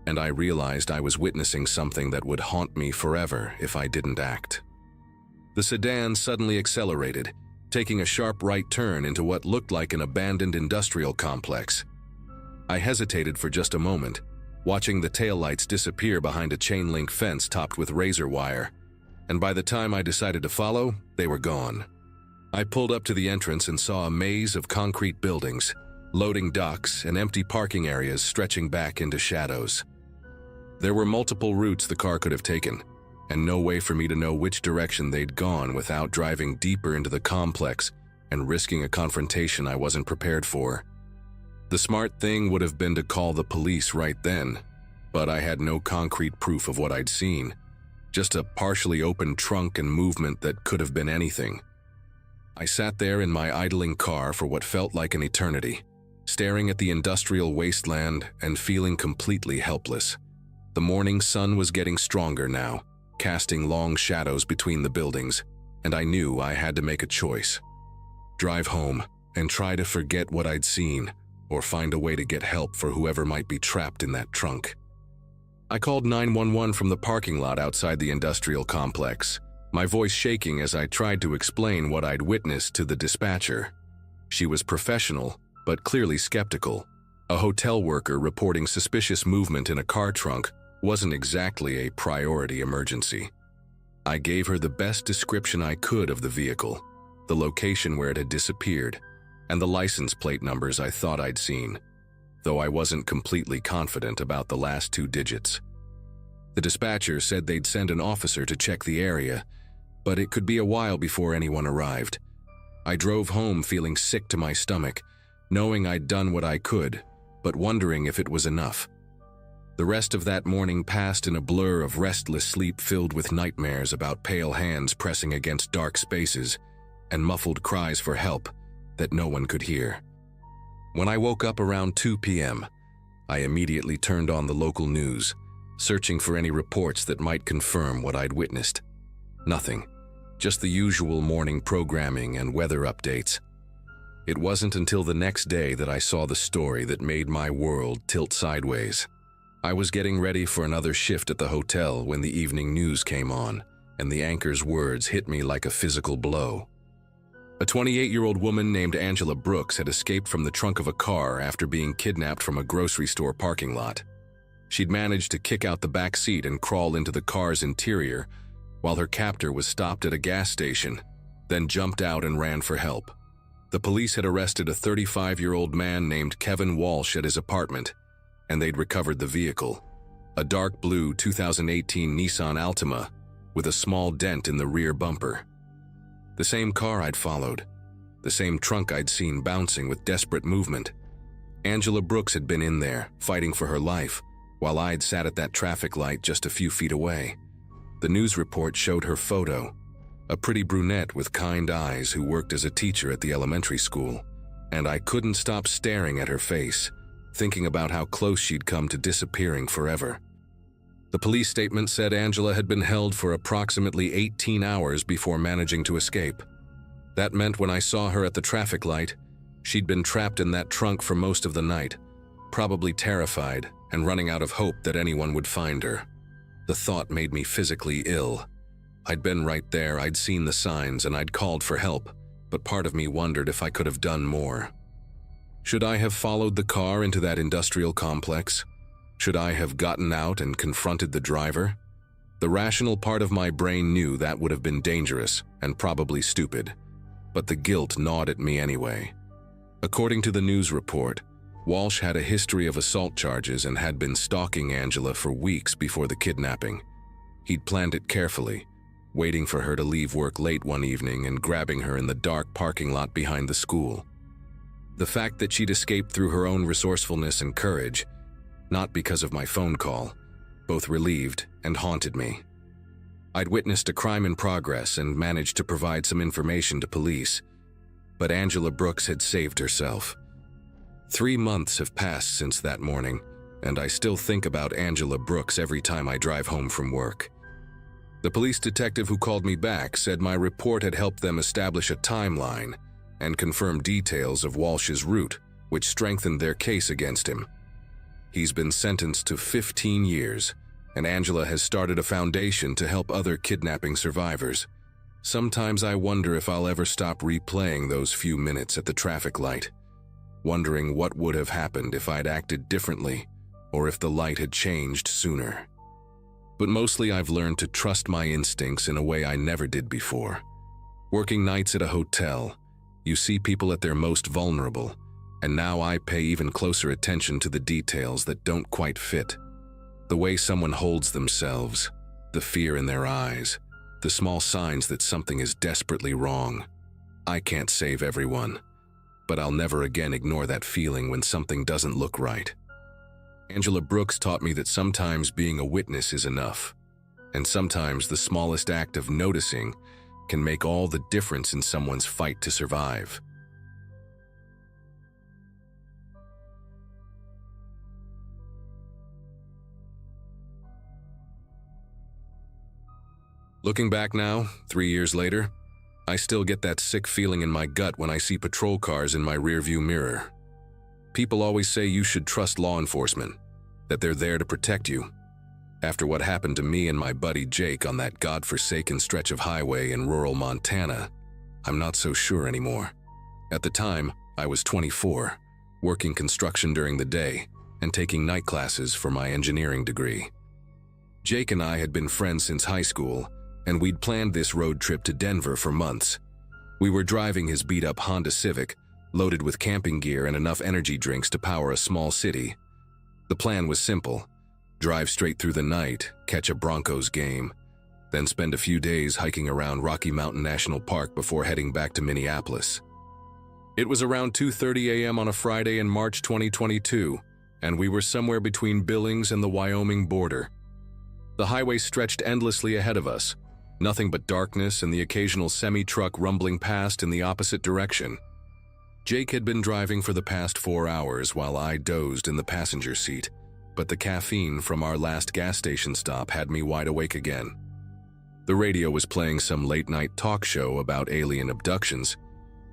and I realized I was witnessing something that would haunt me forever if I didn't act. The sedan suddenly accelerated, taking a sharp right turn into what looked like an abandoned industrial complex. I hesitated for just a moment, watching the taillights disappear behind a chain-link fence topped with razor wire, and by the time I decided to follow, they were gone. I pulled up to the entrance and saw a maze of concrete buildings, loading docks, and empty parking areas stretching back into shadows. There were multiple routes the car could have taken, and no way for me to know which direction they'd gone without driving deeper into the complex and risking a confrontation I wasn't prepared for. The smart thing would have been to call the police right then, but I had no concrete proof of what I'd seen, just a partially open trunk and movement that could have been anything. I sat there in my idling car for what felt like an eternity, staring at the industrial wasteland and feeling completely helpless. The morning sun was getting stronger now, casting long shadows between the buildings, and I knew I had to make a choice. Drive home and try to forget what I'd seen, or find a way to get help for whoever might be trapped in that trunk. I called 911 from the parking lot outside the industrial complex, my voice shaking as I tried to explain what I'd witnessed to the dispatcher. She was professional, but clearly skeptical. A hotel worker reporting suspicious movement in a car trunk wasn't exactly a priority emergency. I gave her the best description I could of the vehicle, the location where it had disappeared, and the license plate numbers I thought I'd seen, though I wasn't completely confident about the last 2 digits. The dispatcher said they'd send an officer to check the area, but it could be a while before anyone arrived. I drove home feeling sick to my stomach, knowing I'd done what I could, but wondering if it was enough. The rest of that morning passed in a blur of restless sleep filled with nightmares about pale hands pressing against dark spaces and muffled cries for help that no one could hear. When I woke up around 2 p.m., I immediately turned on the local news, searching for any reports that might confirm what I'd witnessed. Nothing, just the usual morning programming and weather updates. It wasn't until the next day that I saw the story that made my world tilt sideways. I was getting ready for another shift at the hotel when the evening news came on, and the anchor's words hit me like a physical blow. A 28-year-old woman named Angela Brooks had escaped from the trunk of a car after being kidnapped from a grocery store parking lot. She'd managed to kick out the back seat and crawl into the car's interior, while her captor was stopped at a gas station, then jumped out and ran for help. The police had arrested a 35-year-old man named Kevin Walsh at his apartment, and they'd recovered the vehicle, a dark blue 2018 Nissan Altima with a small dent in the rear bumper. The same car I'd followed, the same trunk I'd seen bouncing with desperate movement. Angela Brooks had been in there, fighting for her life, while I'd sat at that traffic light just a few feet away. The news report showed her photo, a pretty brunette with kind eyes who worked as a teacher at the elementary school, and I couldn't stop staring at her face, thinking about how close she'd come to disappearing forever. The police statement said Angela had been held for approximately 18 hours before managing to escape. That meant when I saw her at the traffic light, she'd been trapped in that trunk for most of the night, probably terrified and running out of hope that anyone would find her. The thought made me physically ill. I'd been right there, I'd seen the signs, and I'd called for help, but part of me wondered if I could have done more. Should I have followed the car into that industrial complex? Should I have gotten out and confronted the driver? The rational part of my brain knew that would have been dangerous and probably stupid, but the guilt gnawed at me anyway. According to the news report, Walsh had a history of assault charges and had been stalking Angela for weeks before the kidnapping. He'd planned it carefully, waiting for her to leave work late one evening and grabbing her in the dark parking lot behind the school. The fact that she'd escaped through her own resourcefulness and courage, not because of my phone call, both relieved and haunted me. I'd witnessed a crime in progress and managed to provide some information to police, but Angela Brooks had saved herself. 3 months have passed since that morning, and I still think about Angela Brooks every time I drive home from work. The police detective who called me back said my report had helped them establish a timeline and confirm details of Walsh's route, which strengthened their case against him. He's been sentenced to 15 years, and Angela has started a foundation to help other kidnapping survivors. Sometimes I wonder if I'll ever stop replaying those few minutes at the traffic light, wondering what would have happened if I'd acted differently or if the light had changed sooner. But mostly I've learned to trust my instincts in a way I never did before. Working nights at a hotel, you see people at their most vulnerable, and now I pay even closer attention to the details that don't quite fit. The way someone holds themselves, the fear in their eyes, the small signs that something is desperately wrong. I can't save everyone, but I'll never again ignore that feeling when something doesn't look right. Angela Brooks taught me that sometimes being a witness is enough, and sometimes the smallest act of noticing can make all the difference in someone's fight to survive. Looking back now, 3 years later, I still get that sick feeling in my gut when I see patrol cars in my rearview mirror. People always say you should trust law enforcement, that they're there to protect you. After what happened to me and my buddy Jake on that godforsaken stretch of highway in rural Montana, I'm not so sure anymore. At the time, I was 24, working construction during the day and taking night classes for my engineering degree. Jake and I had been friends since high school, and we'd planned this road trip to Denver for months. We were driving his beat-up Honda Civic, loaded with camping gear and enough energy drinks to power a small city. The plan was simple: drive straight through the night, catch a Broncos game, then spend a few days hiking around Rocky Mountain National Park before heading back to Minneapolis. It was around 2:30 a.m. on a Friday in March 2022, and we were somewhere between Billings and the Wyoming border. The highway stretched endlessly ahead of us, nothing but darkness and the occasional semi-truck rumbling past in the opposite direction. Jake had been driving for the past 4 hours while I dozed in the passenger seat, but the caffeine from our last gas station stop had me wide awake again. The radio was playing some late-night talk show about alien abductions,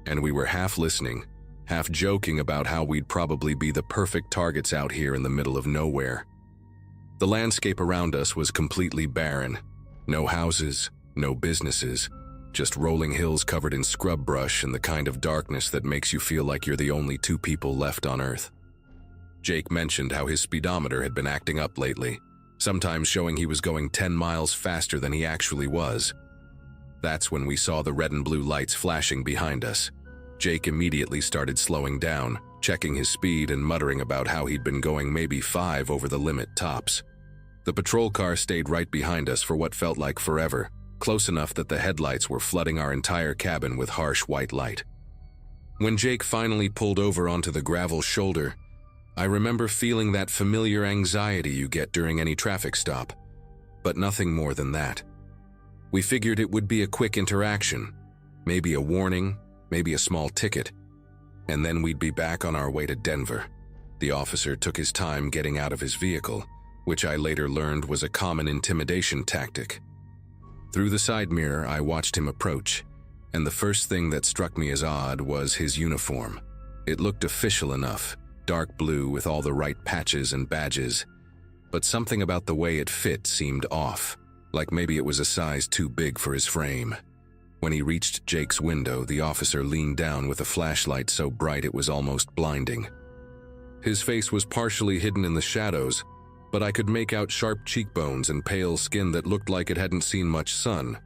and we were half listening, half joking about how we'd probably be the perfect targets out here in the middle of nowhere. The landscape around us was completely barren. No houses, no businesses, just rolling hills covered in scrub brush and the kind of darkness that makes you feel like you're the only two people left on Earth. Jake mentioned how his speedometer had been acting up lately, sometimes showing he was going 10 miles faster than he actually was. That's when we saw the red and blue lights flashing behind us. Jake immediately started slowing down, checking his speed and muttering about how he'd been going maybe 5 over the limit tops. The patrol car stayed right behind us for what felt like forever, close enough that the headlights were flooding our entire cabin with harsh white light. When Jake finally pulled over onto the gravel shoulder, I remember feeling that familiar anxiety you get during any traffic stop, but nothing more than that. We figured it would be a quick interaction, maybe a warning, maybe a small ticket, and then we'd be back on our way to Denver. The officer took his time getting out of his vehicle, which I later learned was a common intimidation tactic. Through the side mirror, I watched him approach, And the first thing that struck me as odd was his uniform. It looked official enough, dark blue with all the right patches and badges, but something about the way it fit seemed off, like maybe it was a size too big for his frame. When he reached Jake's window, the officer leaned down with a flashlight so bright it was almost blinding. His face was partially hidden in the shadows, but I could make out sharp cheekbones and pale skin that looked like it hadn't seen much sun.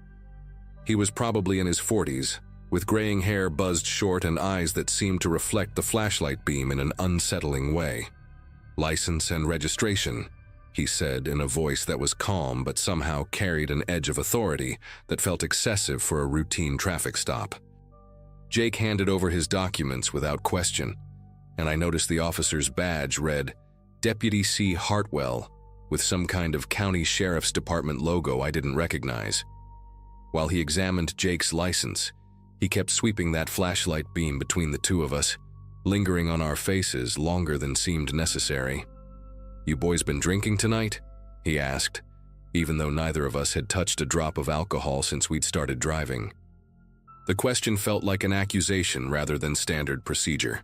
He was probably in his 40s, with graying hair buzzed short and eyes that seemed to reflect the flashlight beam in an unsettling way. "License and registration," he said in a voice that was calm but somehow carried an edge of authority that felt excessive for a routine traffic stop. Jake handed over his documents without question, and I noticed the officer's badge read Deputy C. Hartwell, with some kind of county sheriff's department logo I didn't recognize. While he examined Jake's license, he kept sweeping that flashlight beam between the two of us, lingering on our faces longer than seemed necessary. "You boys been drinking tonight?" he asked, even though neither of us had touched a drop of alcohol since we'd started driving. The question felt like an accusation rather than standard procedure.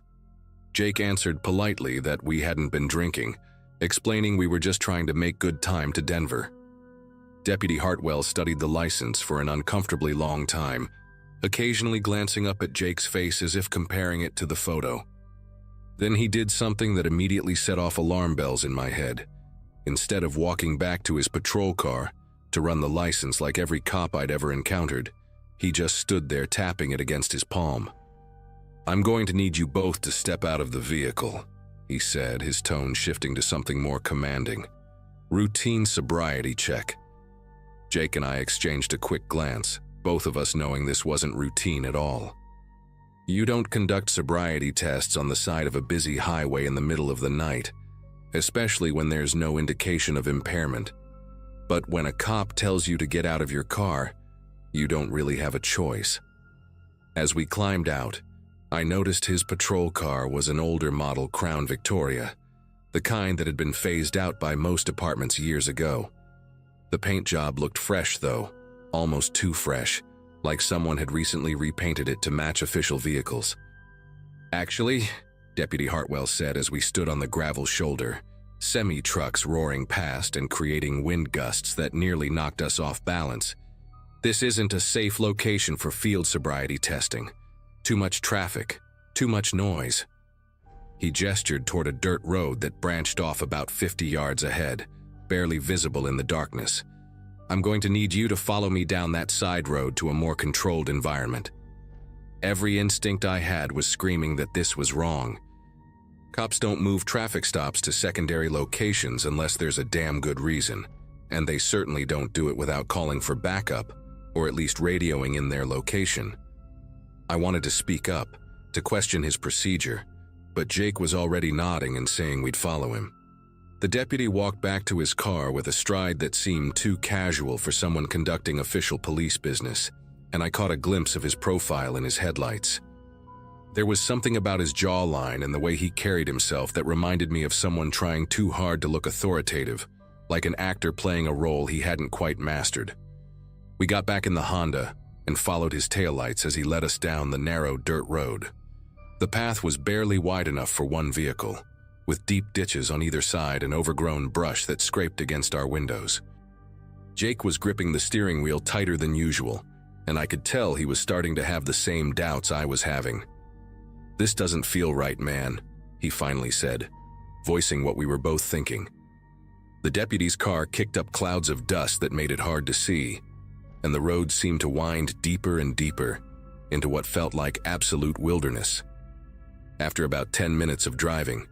Jake answered politely that we hadn't been drinking, explaining we were just trying to make good time to Denver. Deputy Hartwell studied the license for an uncomfortably long time, occasionally glancing up at Jake's face as if comparing it to the photo. Then he did something that immediately set off alarm bells in my head. Instead of walking back to his patrol car to run the license like every cop I'd ever encountered, he just stood there tapping it against his palm. "I'm going to need you both to step out of the vehicle," he said, his tone shifting to something more commanding. "Routine sobriety check." Jake and I exchanged a quick glance, both of us knowing this wasn't routine at all. You don't conduct sobriety tests on the side of a busy highway in the middle of the night, especially when there's no indication of impairment. But when a cop tells you to get out of your car, you don't really have a choice. As we climbed out, I noticed his patrol car was an older model Crown Victoria, the kind that had been phased out by most departments years ago. The paint job looked fresh though, almost too fresh, like someone had recently repainted it to match official vehicles. "Actually," Deputy Hartwell said as we stood on the gravel shoulder, semi-trucks roaring past and creating wind gusts that nearly knocked us off balance, "this isn't a safe location for field sobriety testing. Too much traffic, too much noise." He gestured toward a dirt road that branched off about 50 yards ahead, barely visible in the darkness. "I'm going to need you to follow me down that side road to a more controlled environment." Every instinct I had was screaming that this was wrong. Cops don't move traffic stops to secondary locations unless there's a damn good reason, and they certainly don't do it without calling for backup, or at least radioing in their location. I wanted to speak up, to question his procedure, but Jake was already nodding and saying we'd follow him. The deputy walked back to his car with a stride that seemed too casual for someone conducting official police business, and I caught a glimpse of his profile in his headlights. There was something about his jawline and the way he carried himself that reminded me of someone trying too hard to look authoritative, like an actor playing a role he hadn't quite mastered. We got back in the Honda and followed his taillights as he led us down the narrow dirt road. The path was barely wide enough for one vehicle, with deep ditches on either side and overgrown brush that scraped against our windows. Jake was gripping the steering wheel tighter than usual, and I could tell he was starting to have the same doubts I was having. "This doesn't feel right, man," he finally said, voicing what we were both thinking. The deputy's car kicked up clouds of dust that made it hard to see, and the road seemed to wind deeper and deeper into what felt like absolute wilderness. After about 10 minutes of driving,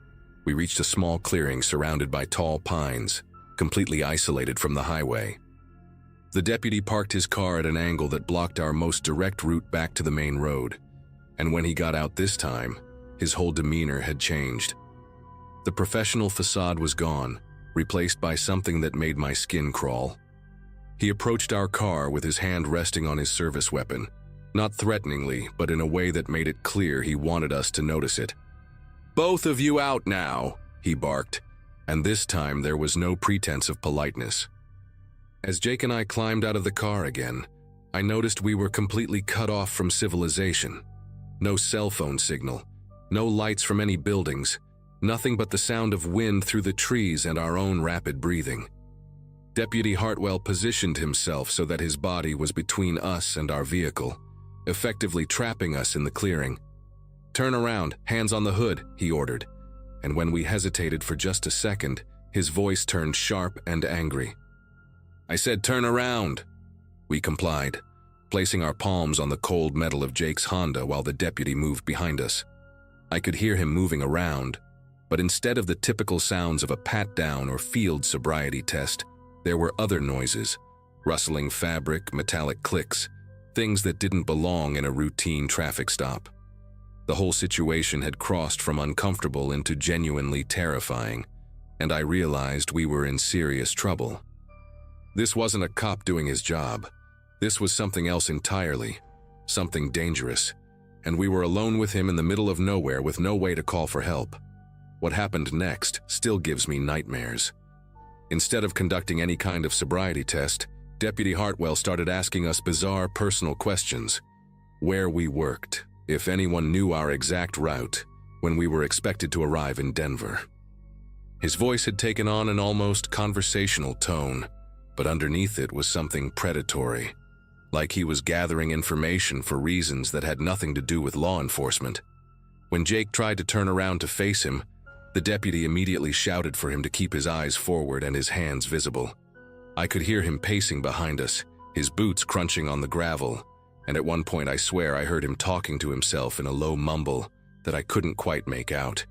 we reached a small clearing surrounded by tall pines, completely isolated from the highway. The deputy parked his car at an angle that blocked our most direct route back to the main road, and when he got out this time, his whole demeanor had changed. The professional facade was gone, replaced by something that made my skin crawl. He approached our car with his hand resting on his service weapon, not threateningly, but in a way that made it clear he wanted us to notice it. "Both of you out now," he barked, and this time there was no pretense of politeness. As Jake and I climbed out of the car again, I noticed we were completely cut off from civilization. No cell phone signal, no lights from any buildings, nothing but the sound of wind through the trees and our own rapid breathing. Deputy Hartwell positioned himself so that his body was between us and our vehicle, effectively trapping us in the clearing. "Turn around, hands on the hood," he ordered, and when we hesitated for just a second, his voice turned sharp and angry. "I said turn around." We complied, placing our palms on the cold metal of Jake's Honda while the deputy moved behind us. I could hear him moving around, but instead of the typical sounds of a pat-down or field sobriety test, there were other noises, rustling fabric, metallic clicks, things that didn't belong in a routine traffic stop. The whole situation had crossed from uncomfortable into genuinely terrifying, and I realized we were in serious trouble. This wasn't a cop doing his job. This was something else entirely, something dangerous, and we were alone with him in the middle of nowhere with no way to call for help. What happened next still gives me nightmares. Instead of conducting any kind of sobriety test, Deputy Hartwell started asking us bizarre personal questions. Where we worked, if anyone knew our exact route, when we were expected to arrive in Denver. His voice had taken on an almost conversational tone, but underneath it was something predatory, like he was gathering information for reasons that had nothing to do with law enforcement. When Jake tried to turn around to face him, the deputy immediately shouted for him to keep his eyes forward and his hands visible. I could hear him pacing behind us, his boots crunching on the gravel, and at one point I swear I heard him talking to himself in a low mumble that I couldn't quite make out.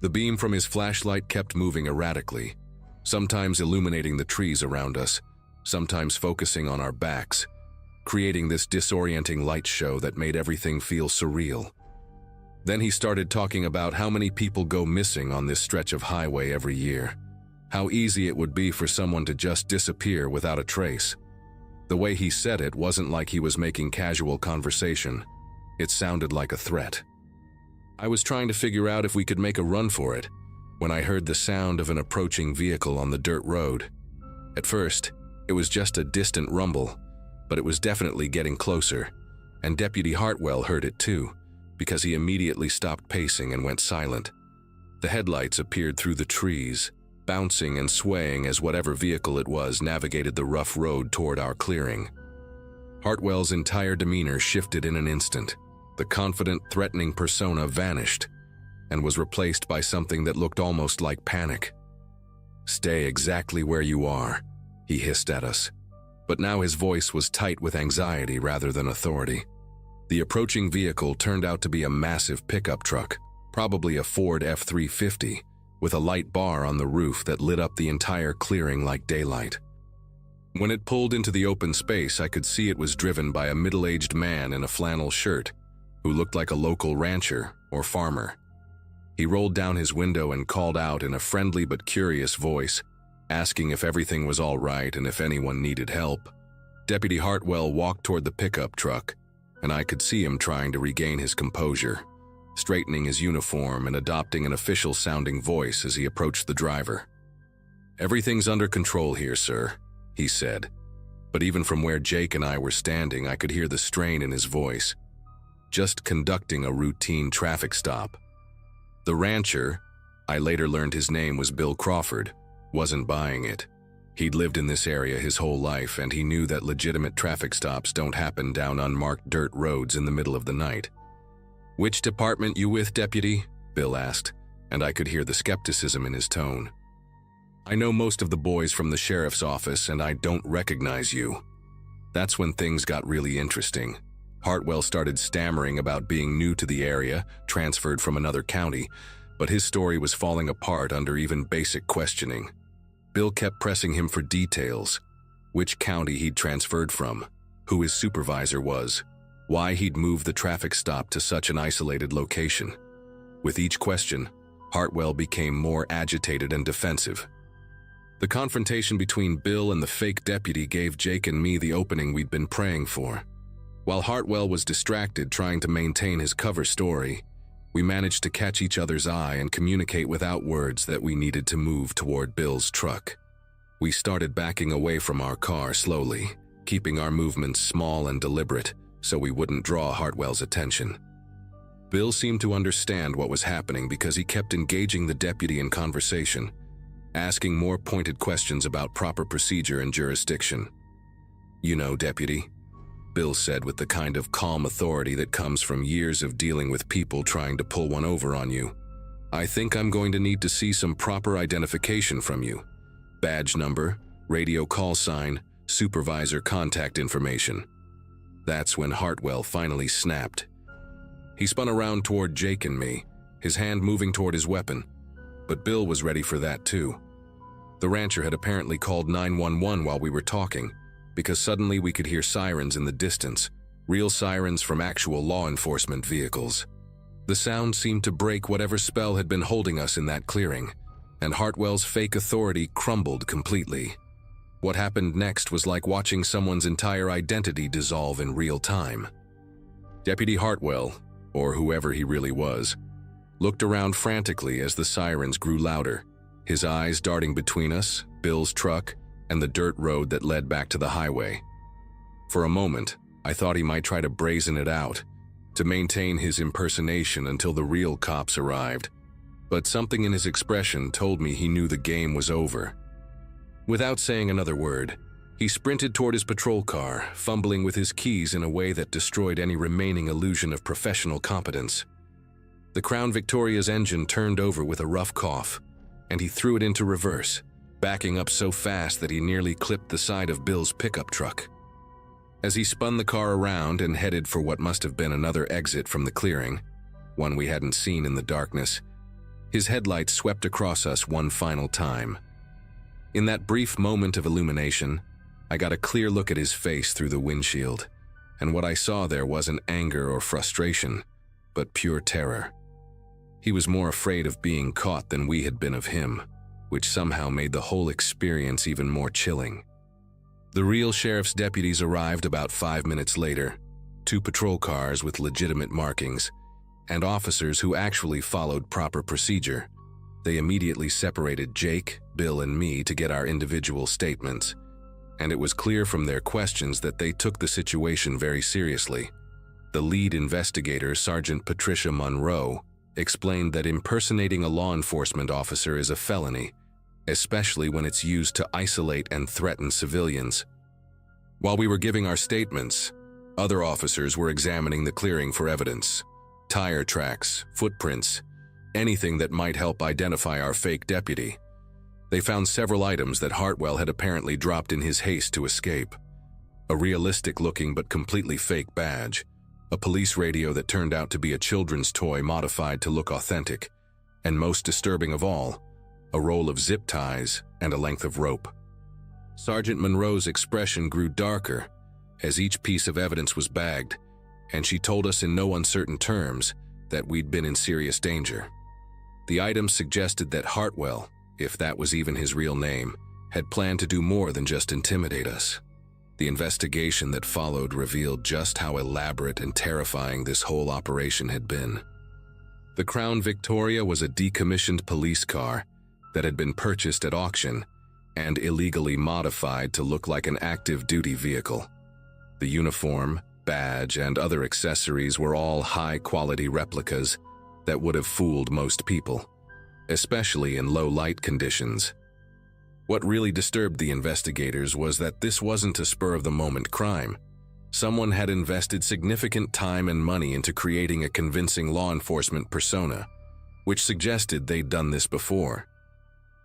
The beam from his flashlight kept moving erratically, sometimes illuminating the trees around us, sometimes focusing on our backs, creating this disorienting light show that made everything feel surreal. Then he started talking about how many people go missing on this stretch of highway every year, how easy it would be for someone to just disappear without a trace. The way he said it wasn't like he was making casual conversation. It sounded like a threat. I was trying to figure out if we could make a run for it, when I heard the sound of an approaching vehicle on the dirt road. At first, it was just a distant rumble, but it was definitely getting closer, and Deputy Hartwell heard it too, because he immediately stopped pacing and went silent. The headlights appeared through the trees, bouncing and swaying as whatever vehicle it was navigated the rough road toward our clearing. Hartwell's entire demeanor shifted in an instant. The confident, threatening persona vanished and was replaced by something that looked almost like panic. "Stay exactly where you are," he hissed at us. But now his voice was tight with anxiety rather than authority. The approaching vehicle turned out to be a massive pickup truck, probably a Ford F-350, with a light bar on the roof that lit up the entire clearing like daylight. When it pulled into the open space, I could see it was driven by a middle-aged man in a flannel shirt, who looked like a local rancher or farmer. He rolled down his window and called out in a friendly but curious voice, asking if everything was all right and if anyone needed help. Deputy Hartwell walked toward the pickup truck, and I could see him trying to regain his composure, straightening his uniform and adopting an official-sounding voice as he approached the driver. "Everything's under control here, sir," he said. But even from where Jake and I were standing, I could hear the strain in his voice. Just conducting a routine traffic stop. The rancher, I later learned his name was Bill Crawford, wasn't buying it. He'd lived in this area his whole life, and he knew that legitimate traffic stops don't happen down unmarked dirt roads in the middle of the night. "Which department you with, deputy?" Bill asked, and I could hear the skepticism in his tone. "I know most of the boys from the sheriff's office, and I don't recognize you." That's when things got really interesting. Hartwell started stammering about being new to the area, transferred from another county, but his story was falling apart under even basic questioning. Bill kept pressing him for details: which county he'd transferred from, who his supervisor was, why he'd moved the traffic stop to such an isolated location. With each question, Hartwell became more agitated and defensive. The confrontation between Bill and the fake deputy gave Jake and me the opening we'd been praying for. While Hartwell was distracted trying to maintain his cover story, we managed to catch each other's eye and communicate without words that we needed to move toward Bill's truck. We started backing away from our car slowly, keeping our movements small and deliberate so we wouldn't draw Hartwell's attention. Bill seemed to understand what was happening because he kept engaging the deputy in conversation, asking more pointed questions about proper procedure and jurisdiction. "You know, deputy," Bill said with the kind of calm authority that comes from years of dealing with people trying to pull one over on you, "I think I'm going to need to see some proper identification from you. Badge number, radio call sign, supervisor contact information." That's when Hartwell finally snapped. He spun around toward Jake and me, his hand moving toward his weapon, but Bill was ready for that too. The rancher had apparently called 911 while we were talking, because suddenly we could hear sirens in the distance, real sirens from actual law enforcement vehicles. The sound seemed to break whatever spell had been holding us in that clearing, and Hartwell's fake authority crumbled completely. What happened next was like watching someone's entire identity dissolve in real time. Deputy Hartwell, or whoever he really was, looked around frantically as the sirens grew louder, his eyes darting between us, Bill's truck, and the dirt road that led back to the highway. For a moment, I thought he might try to brazen it out, to maintain his impersonation until the real cops arrived, but something in his expression told me he knew the game was over. Without saying another word, he sprinted toward his patrol car, fumbling with his keys in a way that destroyed any remaining illusion of professional competence. The Crown Victoria's engine turned over with a rough cough, and he threw it into reverse, backing up so fast that he nearly clipped the side of Bill's pickup truck. As he spun the car around and headed for what must have been another exit from the clearing, one we hadn't seen in the darkness, his headlights swept across us one final time. In that brief moment of illumination, I got a clear look at his face through the windshield, and what I saw there wasn't anger or frustration, but pure terror. He was more afraid of being caught than we had been of him, which somehow made the whole experience even more chilling. The real sheriff's deputies arrived about 5 minutes later, 2 patrol cars with legitimate markings, and officers who actually followed proper procedure. They immediately separated Jake, Bill, and me to get our individual statements, and it was clear from their questions that they took the situation very seriously. The lead investigator, Sergeant Patricia Monroe, explained that impersonating a law enforcement officer is a felony, especially when it's used to isolate and threaten civilians. While we were giving our statements, other officers were examining the clearing for evidence: tire tracks, footprints, anything that might help identify our fake deputy. They found several items that Hartwell had apparently dropped in his haste to escape. A realistic-looking but completely fake badge, a police radio that turned out to be a children's toy modified to look authentic, and most disturbing of all, a roll of zip ties and a length of rope. Sergeant Monroe's expression grew darker as each piece of evidence was bagged, and she told us in no uncertain terms that we'd been in serious danger. The items suggested that Hartwell, if that was even his real name, had planned to do more than just intimidate us. The investigation that followed revealed just how elaborate and terrifying this whole operation had been. The Crown Victoria was a decommissioned police car that had been purchased at auction and illegally modified to look like an active duty vehicle. The uniform, badge, and other accessories were all high-quality replicas that would have fooled most people, especially in low light conditions. What really disturbed the investigators was that this wasn't a spur-of-the-moment crime. Someone had invested significant time and money into creating a convincing law enforcement persona, which suggested they'd done this before.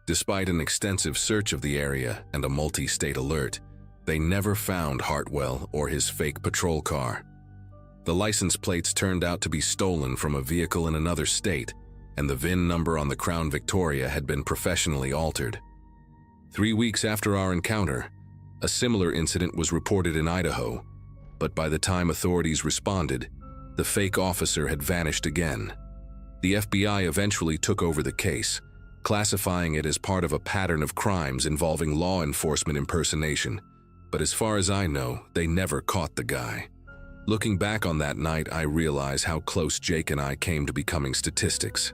Despite an extensive search of the area and a multi-state alert, they never found Hartwell or his fake patrol car. The license plates turned out to be stolen from a vehicle in another state, and the VIN number on the Crown Victoria had been professionally altered. 3 weeks after our encounter, a similar incident was reported in Idaho, but by the time authorities responded, the fake officer had vanished again. The FBI eventually took over the case, classifying it as part of a pattern of crimes involving law enforcement impersonation, but as far as I know, they never caught the guy. Looking back on that night, I realize how close Jake and I came to becoming statistics.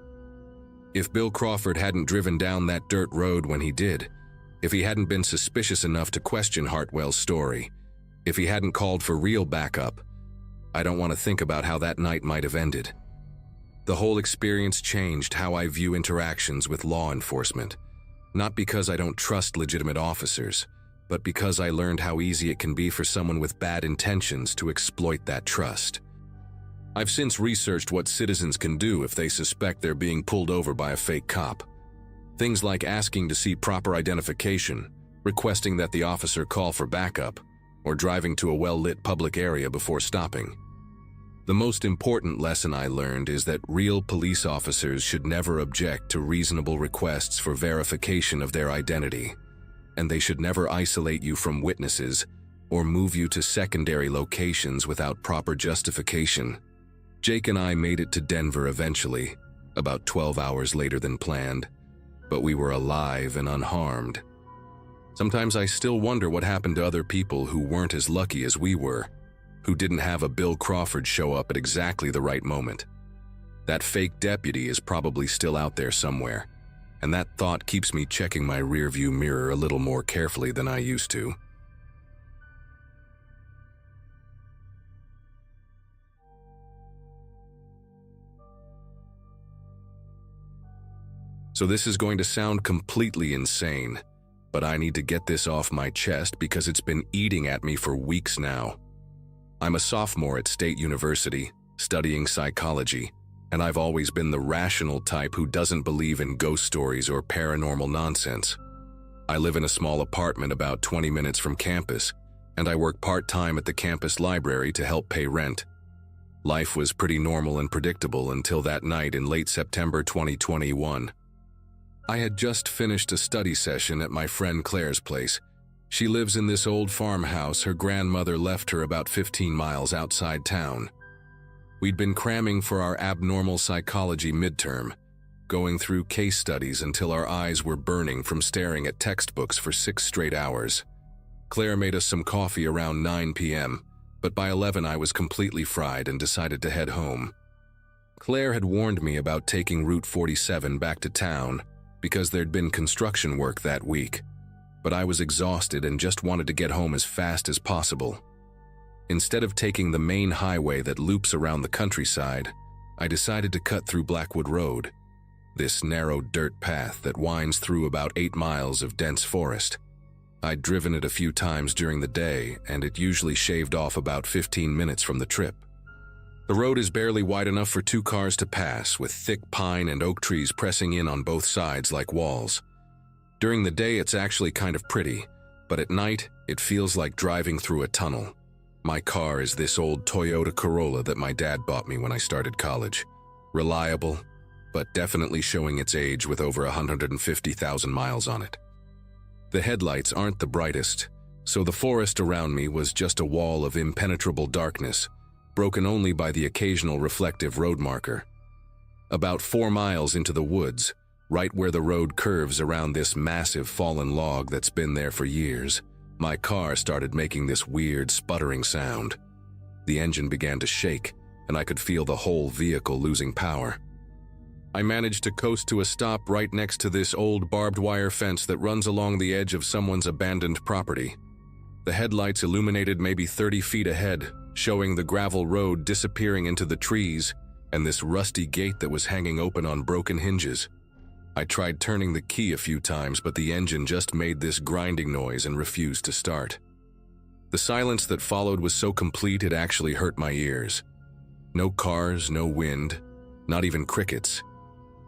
If Bill Crawford hadn't driven down that dirt road when he did, if he hadn't been suspicious enough to question Hartwell's story, If he hadn't called for real backup, I don't want to think about how that night might have ended. The whole experience changed how I view interactions with law enforcement, not because I don't trust legitimate officers, but because I learned how easy it can be for someone with bad intentions to exploit that trust. I've since researched what citizens can do if they suspect they're being pulled over by a fake cop. Things like asking to see proper identification, requesting that the officer call for backup, or driving to a well-lit public area before stopping. The most important lesson I learned is that real police officers should never object to reasonable requests for verification of their identity, and they should never isolate you from witnesses or move you to secondary locations without proper justification. Jake and I made it to Denver eventually, about 12 hours later than planned, but we were alive and unharmed. Sometimes I still wonder what happened to other people who weren't as lucky as we were, who didn't have a Bill Crawford show up at exactly the right moment. That fake deputy is probably still out there somewhere, and that thought keeps me checking my rearview mirror a little more carefully than I used to. So this is going to sound completely insane, but I need to get this off my chest because it's been eating at me for weeks now. I'm a sophomore at State University, studying psychology, and I've always been the rational type who doesn't believe in ghost stories or paranormal nonsense. I live in a small apartment about 20 minutes from campus, and I work part-time at the campus library to help pay rent. Life was pretty normal and predictable until that night in late September 2021. I had just finished a study session at my friend Claire's place. She lives in this old farmhouse her grandmother left her about 15 miles outside town. We'd been cramming for our abnormal psychology midterm, going through case studies until our eyes were burning from staring at textbooks for 6 straight hours. Claire made us some coffee around 9 p.m., but by 11 I was completely fried and decided to head home. Claire had warned me about taking Route 47 back to town because there'd been construction work that week, but I was exhausted and just wanted to get home as fast as possible. Instead of taking the main highway that loops around the countryside, I decided to cut through Blackwood Road, this narrow dirt path that winds through about 8 miles of dense forest. I'd driven it a few times during the day, and it usually shaved off about 15 minutes from the trip. The road is barely wide enough for 2 cars to pass, with thick pine and oak trees pressing in on both sides like walls. During the day, it's actually kind of pretty, but at night, it feels like driving through a tunnel. My car is this old Toyota Corolla that my dad bought me when I started college. Reliable, but definitely showing its age with over 150,000 miles on it. The headlights aren't the brightest, so the forest around me was just a wall of impenetrable darkness, broken only by the occasional reflective road marker. About 4 miles into the woods, right where the road curves around this massive fallen log that's been there for years, my car started making this weird sputtering sound. The engine began to shake, and I could feel the whole vehicle losing power. I managed to coast to a stop right next to this old barbed wire fence that runs along the edge of someone's abandoned property. The headlights illuminated maybe 30 feet ahead, showing the gravel road disappearing into the trees and this rusty gate that was hanging open on broken hinges. I tried turning the key a few times, but the engine just made this grinding noise and refused to start. The silence that followed was so complete it actually hurt my ears. No cars, no wind, not even crickets.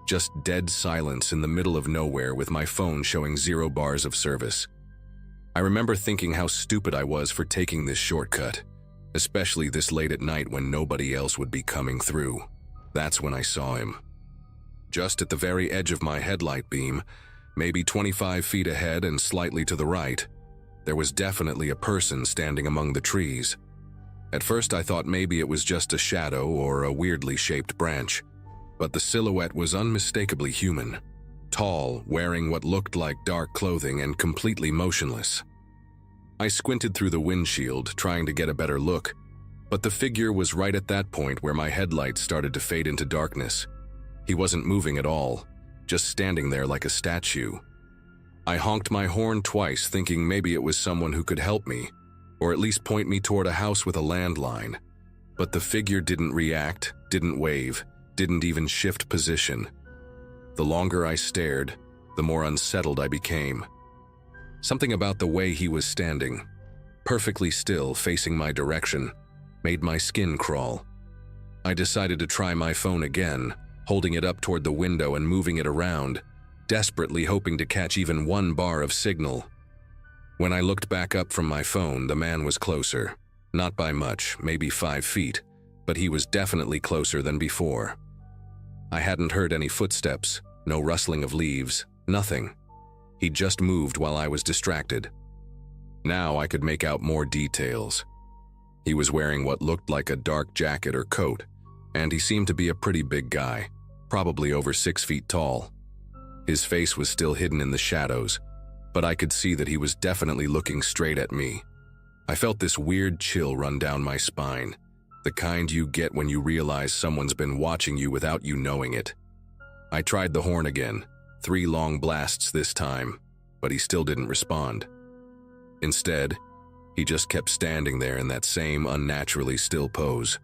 Just dead silence in the middle of nowhere with my phone showing 0 bars of service. I remember thinking how stupid I was for taking this shortcut, especially this late at night when nobody else would be coming through. That's when I saw him. Just at the very edge of my headlight beam, maybe 25 feet ahead and slightly to the right, there was definitely a person standing among the trees. At first I thought maybe it was just a shadow or a weirdly shaped branch, but the silhouette was unmistakably human, tall, wearing what looked like dark clothing and completely motionless. I squinted through the windshield, trying to get a better look, but the figure was right at that point where my headlights started to fade into darkness. He wasn't moving at all, just standing there like a statue. I honked my horn twice, thinking maybe it was someone who could help me, or at least point me toward a house with a landline. But the figure didn't react, didn't wave, didn't even shift position. The longer I stared, the more unsettled I became. Something about the way he was standing, perfectly still, facing my direction, made my skin crawl. I decided to try my phone again, holding it up toward the window and moving it around, desperately hoping to catch even one bar of signal. When I looked back up from my phone, the man was closer. Not by much, maybe 5 feet, but he was definitely closer than before. I hadn't heard any footsteps, no rustling of leaves, nothing. He just moved while I was distracted. Now I could make out more details. He was wearing what looked like a dark jacket or coat, and he seemed to be a pretty big guy, probably over 6 feet tall. His face was still hidden in the shadows, but I could see that he was definitely looking straight at me. I felt this weird chill run down my spine, the kind you get when you realize someone's been watching you without you knowing it. I tried the horn again, 3 long blasts this time, but he still didn't respond. Instead, he just kept standing there in that same unnaturally still pose.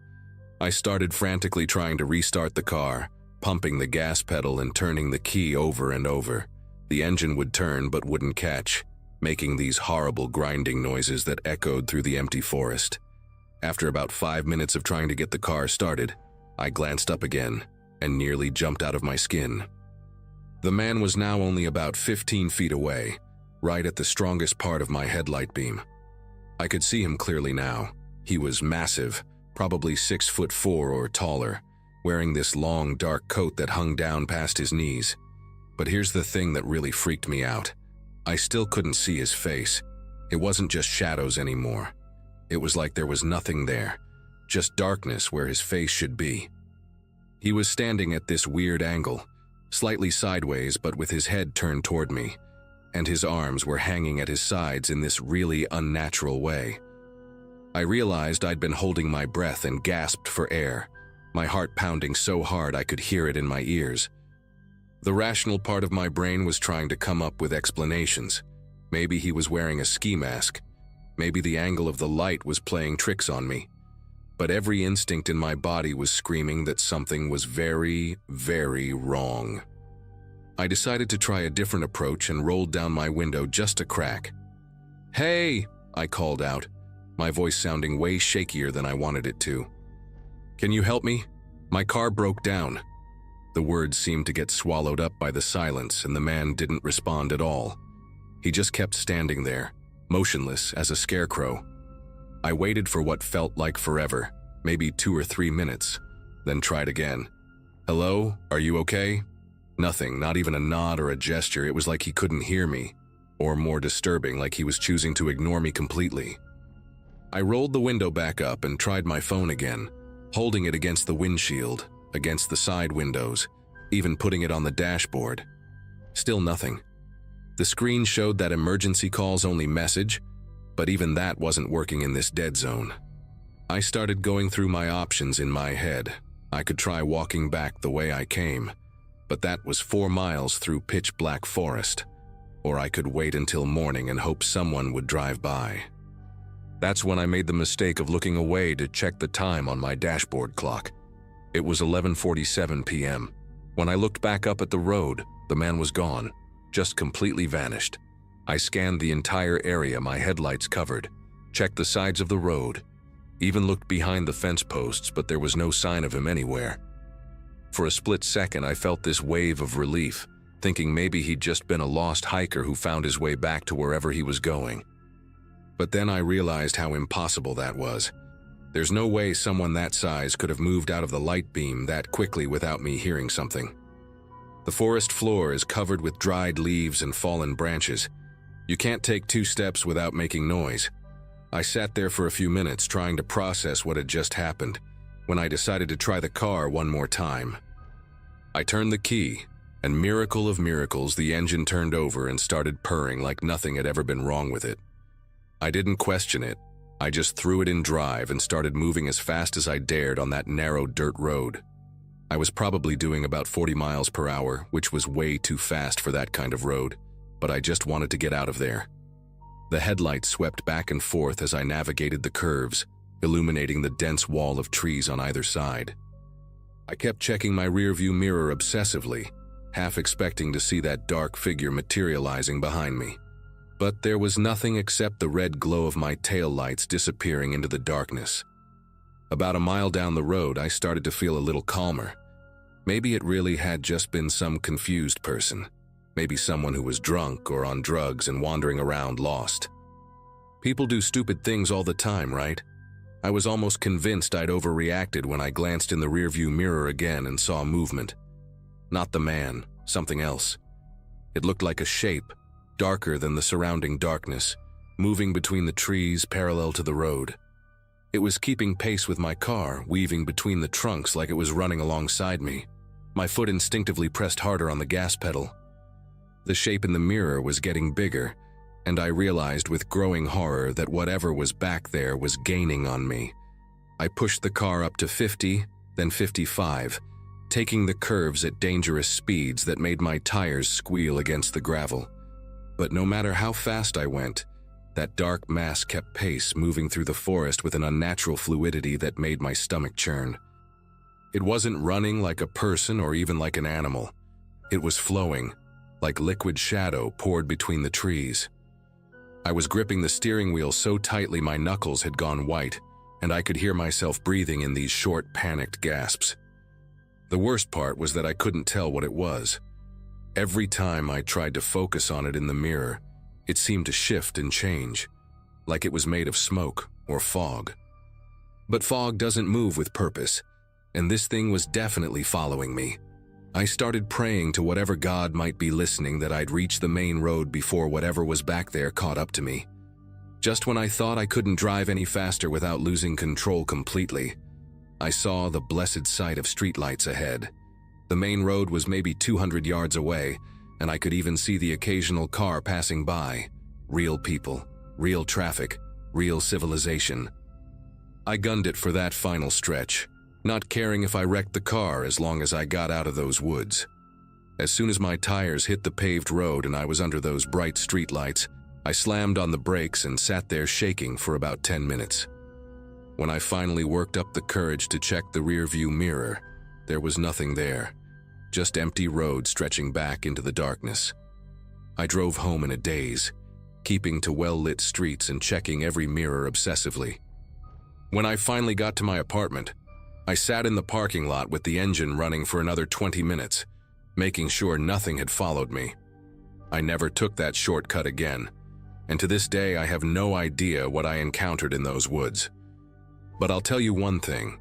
I started frantically trying to restart the car, pumping the gas pedal and turning the key over and over. The engine would turn but wouldn't catch, making these horrible grinding noises that echoed through the empty forest. After about 5 minutes of trying to get the car started, I glanced up again and nearly jumped out of my skin. The man was now only about 15 feet away, right at the strongest part of my headlight beam. I could see him clearly now. He was massive, probably 6'4" or taller, wearing this long dark coat that hung down past his knees. But here's the thing that really freaked me out. I still couldn't see his face. It wasn't just shadows anymore. It was like there was nothing there, just darkness where his face should be. He was standing at this weird angle, slightly sideways but with his head turned toward me, and his arms were hanging at his sides in this really unnatural way. I realized I'd been holding my breath and gasped for air, my heart pounding so hard I could hear it in my ears. The rational part of my brain was trying to come up with explanations. Maybe he was wearing a ski mask. Maybe the angle of the light was playing tricks on me. But every instinct in my body was screaming that something was very, very wrong. I decided to try a different approach and rolled down my window just a crack. "Hey!" I called out, my voice sounding way shakier than I wanted it to. "Can you help me? My car broke down." The words seemed to get swallowed up by the silence, and the man didn't respond at all. He just kept standing there, motionless as a scarecrow. I waited for what felt like forever, maybe 2 or 3 minutes, then tried again. "Hello? Are you okay?" Nothing, not even a nod or a gesture. It was like he couldn't hear me, or more disturbing, like he was choosing to ignore me completely. I rolled the window back up and tried my phone again, holding it against the windshield, against the side windows, even putting it on the dashboard. Still nothing. The screen showed that emergency calls only message, but even that wasn't working in this dead zone. I started going through my options in my head. I could try walking back the way I came, but that was 4 miles through pitch black forest. Or I could wait until morning and hope someone would drive by. That's when I made the mistake of looking away to check the time on my dashboard clock. It was 11:47 p.m. When I looked back up at the road, the man was gone, just completely vanished. I scanned the entire area my headlights covered, checked the sides of the road, even looked behind the fence posts, but there was no sign of him anywhere. For a split second, I felt this wave of relief, thinking maybe he'd just been a lost hiker who found his way back to wherever he was going. But then I realized how impossible that was. There's no way someone that size could have moved out of the light beam that quickly without me hearing something. The forest floor is covered with dried leaves and fallen branches. You can't take 2 steps without making noise. I sat there for a few minutes trying to process what had just happened, when I decided to try the car one more time. I turned the key, and miracle of miracles, the engine turned over and started purring like nothing had ever been wrong with it. I didn't question it. I just threw it in drive and started moving as fast as I dared on that narrow dirt road. I was probably doing about 40 miles per hour, which was way too fast for that kind of road, but I just wanted to get out of there. The headlights swept back and forth as I navigated the curves, illuminating the dense wall of trees on either side. I kept checking my rearview mirror obsessively, half expecting to see that dark figure materializing behind me. But there was nothing except the red glow of my taillights disappearing into the darkness. About a mile down the road, I started to feel a little calmer. Maybe it really had just been some confused person. Maybe someone who was drunk or on drugs and wandering around lost. People do stupid things all the time, right? I was almost convinced I'd overreacted when I glanced in the rearview mirror again and saw movement. Not the man, something else. It looked like a shape, darker than the surrounding darkness, moving between the trees parallel to the road. It was keeping pace with my car, weaving between the trunks like it was running alongside me. My foot instinctively pressed harder on the gas pedal. The shape in the mirror was getting bigger, and I realized with growing horror that whatever was back there was gaining on me. I pushed the car up to 50, then 55, taking the curves at dangerous speeds that made my tires squeal against the gravel. But no matter how fast I went, that dark mass kept pace, moving through the forest with an unnatural fluidity that made my stomach churn. It wasn't running like a person or even like an animal. It was flowing, like liquid shadow poured between the trees. I was gripping the steering wheel so tightly my knuckles had gone white, and I could hear myself breathing in these short, panicked gasps. The worst part was that I couldn't tell what it was. Every time I tried to focus on it in the mirror, it seemed to shift and change, like it was made of smoke or fog. But fog doesn't move with purpose, and this thing was definitely following me. I started praying to whatever God might be listening that I'd reach the main road before whatever was back there caught up to me. Just when I thought I couldn't drive any faster without losing control completely, I saw the blessed sight of streetlights ahead. The main road was maybe 200 yards away, and I could even see the occasional car passing by. Real people, real traffic, real civilization. I gunned it for that final stretch, not caring if I wrecked the car as long as I got out of those woods. As soon as my tires hit the paved road and I was under those bright streetlights, I slammed on the brakes and sat there shaking for about 10 minutes. When I finally worked up the courage to check the rearview mirror, there was nothing there, just empty road stretching back into the darkness. I drove home in a daze, keeping to well-lit streets and checking every mirror obsessively. When I finally got to my apartment, I sat in the parking lot with the engine running for another 20 minutes, making sure nothing had followed me. I never took that shortcut again, and to this day I have no idea what I encountered in those woods. But I'll tell you one thing.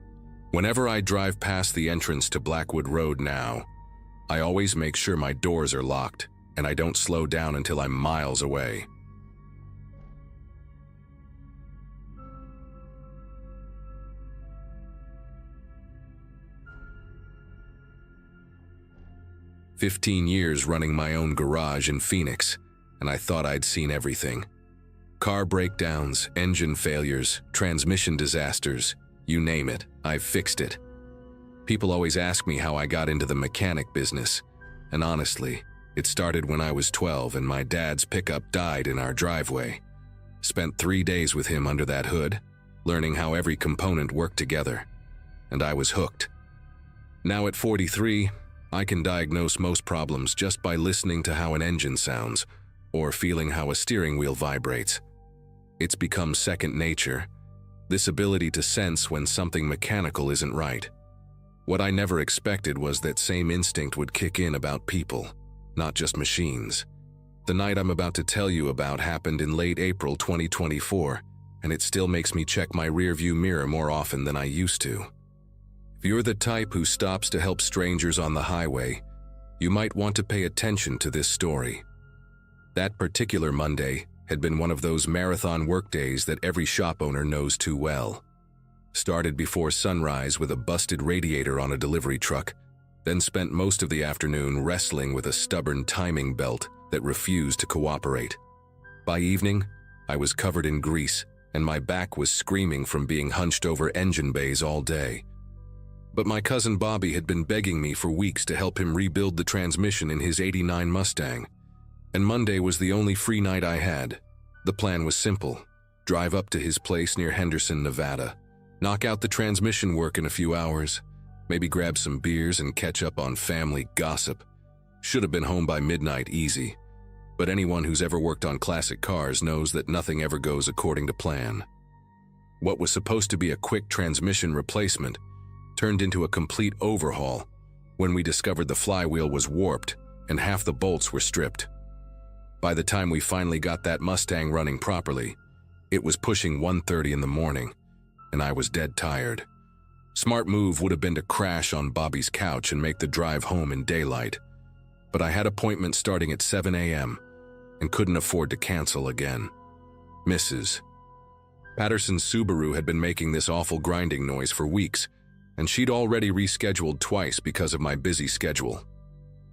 Whenever I drive past the entrance to Blackwood Road now, I always make sure my doors are locked and I don't slow down until I'm miles away. "15 years running my own garage in Phoenix, and I thought I'd seen everything. Car breakdowns, engine failures, transmission disasters, you name it, I've fixed it. People always ask me how I got into the mechanic business, and honestly, it started when I was 12 and my dad's pickup died in our driveway. Spent 3 days with him under that hood, learning how every component worked together, and I was hooked. Now at 43, I can diagnose most problems just by listening to how an engine sounds or feeling how a steering wheel vibrates. It's become second nature, this ability to sense when something mechanical isn't right. What I never expected was that same instinct would kick in about people, not just machines. The night I'm about to tell you about happened in late April 2024, and it still makes me check my rearview mirror more often than I used to. If you're the type who stops to help strangers on the highway, you might want to pay attention to this story. That particular Monday had been one of those marathon workdays that every shop owner knows too well. Started before sunrise with a busted radiator on a delivery truck, then spent most of the afternoon wrestling with a stubborn timing belt that refused to cooperate. By evening, I was covered in grease, and my back was screaming from being hunched over engine bays all day. But my cousin Bobby had been begging me for weeks to help him rebuild the transmission in his '89 Mustang, and Monday was the only free night I had. The plan was simple. Drive up to his place near Henderson, Nevada. Knock out the transmission work in a few hours. Maybe grab some beers and catch up on family gossip. Should have been home by midnight easy. But anyone who's ever worked on classic cars knows that nothing ever goes according to plan. What was supposed to be a quick transmission replacement turned into a complete overhaul when we discovered the flywheel was warped and half the bolts were stripped. By the time we finally got that Mustang running properly, it was pushing 1:30 in the morning, and I was dead tired. Smart move would have been to crash on Bobby's couch and make the drive home in daylight, but I had appointments starting at 7 a.m. and couldn't afford to cancel again. Mrs. Patterson's Subaru had been making this awful grinding noise for weeks, and she'd already rescheduled twice because of my busy schedule.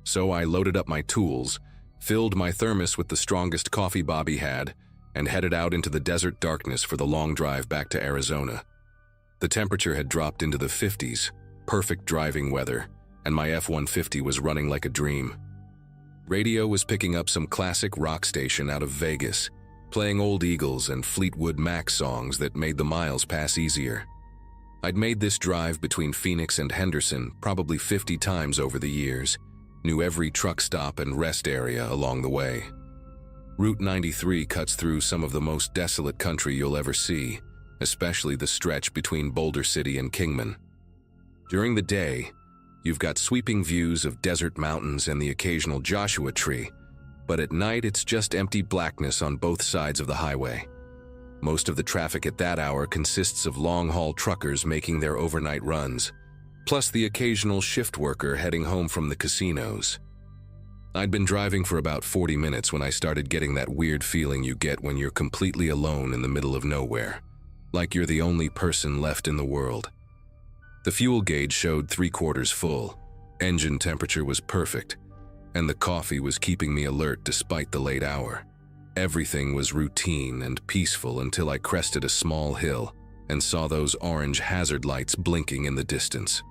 So I loaded up my tools, filled my thermos with the strongest coffee Bobby had, and headed out into the desert darkness for the long drive back to Arizona. The temperature had dropped into the 50s, perfect driving weather, and my F-150 was running like a dream. Radio was picking up some classic rock station out of Vegas, playing old Eagles and Fleetwood Mac songs that made the miles pass easier. I'd made this drive between Phoenix and Henderson probably 50 times over the years, knew every truck stop and rest area along the way. Route 93 cuts through some of the most desolate country you'll ever see, especially the stretch between Boulder City and Kingman. During the day, you've got sweeping views of desert mountains and the occasional Joshua tree, but at night it's just empty blackness on both sides of the highway. Most of the traffic at that hour consists of long-haul truckers making their overnight runs, plus the occasional shift worker heading home from the casinos. I'd been driving for about 40 minutes when I started getting that weird feeling you get when you're completely alone in the middle of nowhere, like you're the only person left in the world. The fuel gauge showed 3/4 full, engine temperature was perfect, and the coffee was keeping me alert despite the late hour. Everything was routine and peaceful until I crested a small hill and saw those orange hazard lights blinking in the distance.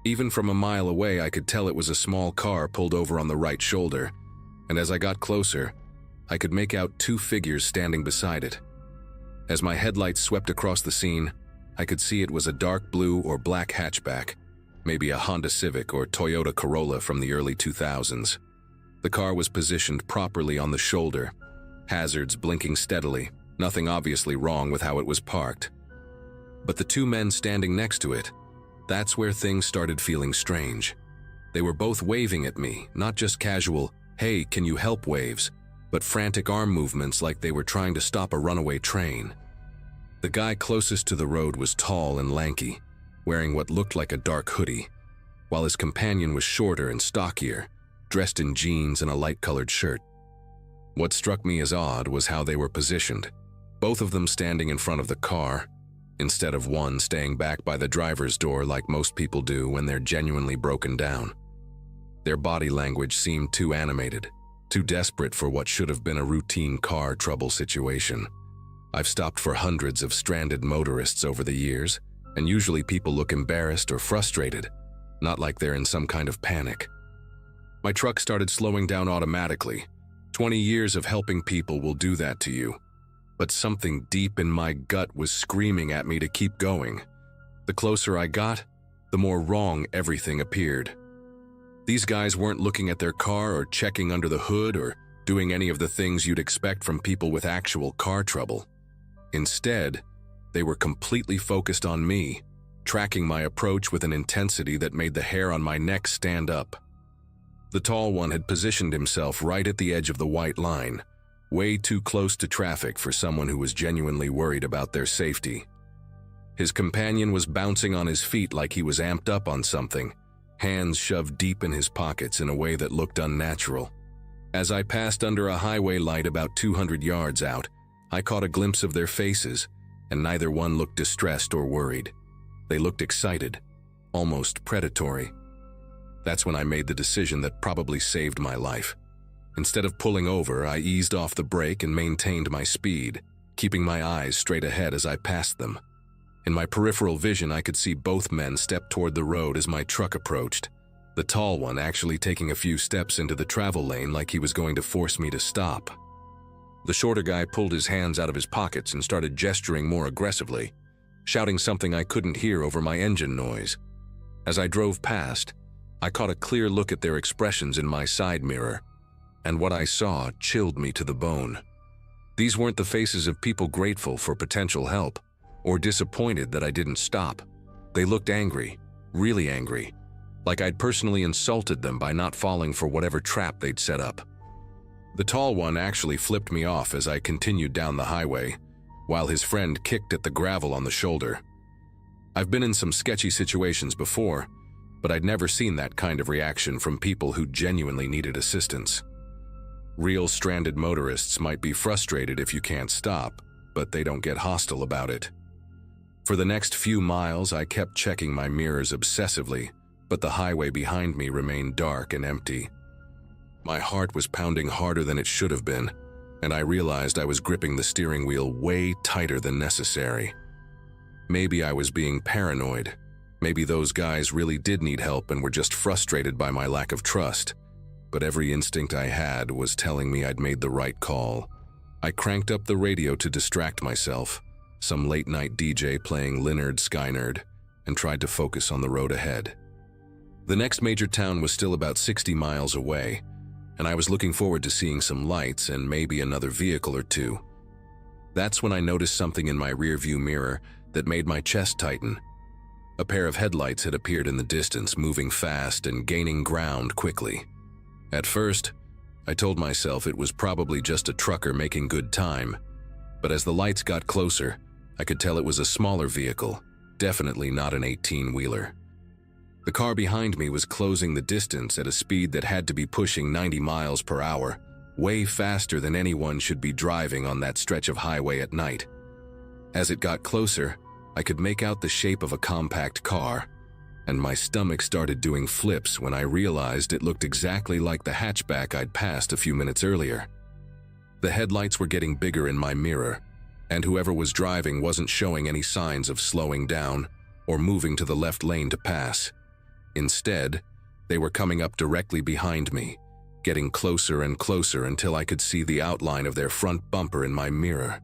Even from a mile away, I could tell it was a small car pulled over on the right shoulder, and as I got closer, I could make out 2 figures standing beside it. As my headlights swept across the scene, I could see it was a dark blue or black hatchback, maybe a Honda Civic or Toyota Corolla from the early 2000s. The car was positioned properly on the shoulder, hazards blinking steadily, nothing obviously wrong with how it was parked. But the 2 men standing next to it, that's where things started feeling strange. They were both waving at me, not just casual, "Hey, can you help" waves, but frantic arm movements like they were trying to stop a runaway train. The guy closest to the road was tall and lanky, wearing what looked like a dark hoodie, while his companion was shorter and stockier, dressed in jeans and a light-colored shirt. What struck me as odd was how they were positioned, both of them standing in front of the car, instead of one staying back by the driver's door like most people do when they're genuinely broken down. Their body language seemed too animated, too desperate for what should have been a routine car trouble situation. I've stopped for hundreds of stranded motorists over the years, and usually people look embarrassed or frustrated, not like they're in some kind of panic. My truck started slowing down automatically. 20 years of helping people will do that to you. But something deep in my gut was screaming at me to keep going. The closer I got, the more wrong everything appeared. These guys weren't looking at their car or checking under the hood or doing any of the things you'd expect from people with actual car trouble. Instead, they were completely focused on me, tracking my approach with an intensity that made the hair on my neck stand up. The tall one had positioned himself right at the edge of the white line, way too close to traffic for someone who was genuinely worried about their safety. His companion was bouncing on his feet like he was amped up on something, hands shoved deep in his pockets in a way that looked unnatural. As I passed under a highway light about 200 yards out, I caught a glimpse of their faces, and neither one looked distressed or worried. They looked excited, almost predatory. That's when I made the decision that probably saved my life. Instead of pulling over, I eased off the brake and maintained my speed, keeping my eyes straight ahead as I passed them. In my peripheral vision, I could see both men step toward the road as my truck approached, the tall one actually taking a few steps into the travel lane like he was going to force me to stop. The shorter guy pulled his hands out of his pockets and started gesturing more aggressively, shouting something I couldn't hear over my engine noise. As I drove past, I caught a clear look at their expressions in my side mirror, and what I saw chilled me to the bone. These weren't the faces of people grateful for potential help, or disappointed that I didn't stop. They looked angry, really angry, like I'd personally insulted them by not falling for whatever trap they'd set up. The tall one actually flipped me off as I continued down the highway, while his friend kicked at the gravel on the shoulder. I've been in some sketchy situations before, but I'd never seen that kind of reaction from people who genuinely needed assistance. Real stranded motorists might be frustrated if you can't stop, but they don't get hostile about it. For the next few miles, I kept checking my mirrors obsessively, but the highway behind me remained dark and empty. My heart was pounding harder than it should have been, and I realized I was gripping the steering wheel way tighter than necessary. Maybe I was being paranoid. Maybe those guys really did need help and were just frustrated by my lack of trust. But every instinct I had was telling me I'd made the right call. I cranked up the radio to distract myself, some late-night DJ playing Lynyrd Skynyrd, and tried to focus on the road ahead. The next major town was still about 60 miles away, and I was looking forward to seeing some lights and maybe another vehicle or two. That's when I noticed something in my rearview mirror that made my chest tighten. A pair of headlights had appeared in the distance, moving fast and gaining ground quickly. At first, I told myself it was probably just a trucker making good time, but as the lights got closer, I could tell it was a smaller vehicle, definitely not an 18-wheeler. The car behind me was closing the distance at a speed that had to be pushing 90 miles per hour, way faster than anyone should be driving on that stretch of highway at night. As it got closer, I could make out the shape of a compact car, and my stomach started doing flips when I realized it looked exactly like the hatchback I'd passed a few minutes earlier. The headlights were getting bigger in my mirror, and whoever was driving wasn't showing any signs of slowing down or moving to the left lane to pass. Instead, they were coming up directly behind me, getting closer and closer until I could see the outline of their front bumper in my mirror.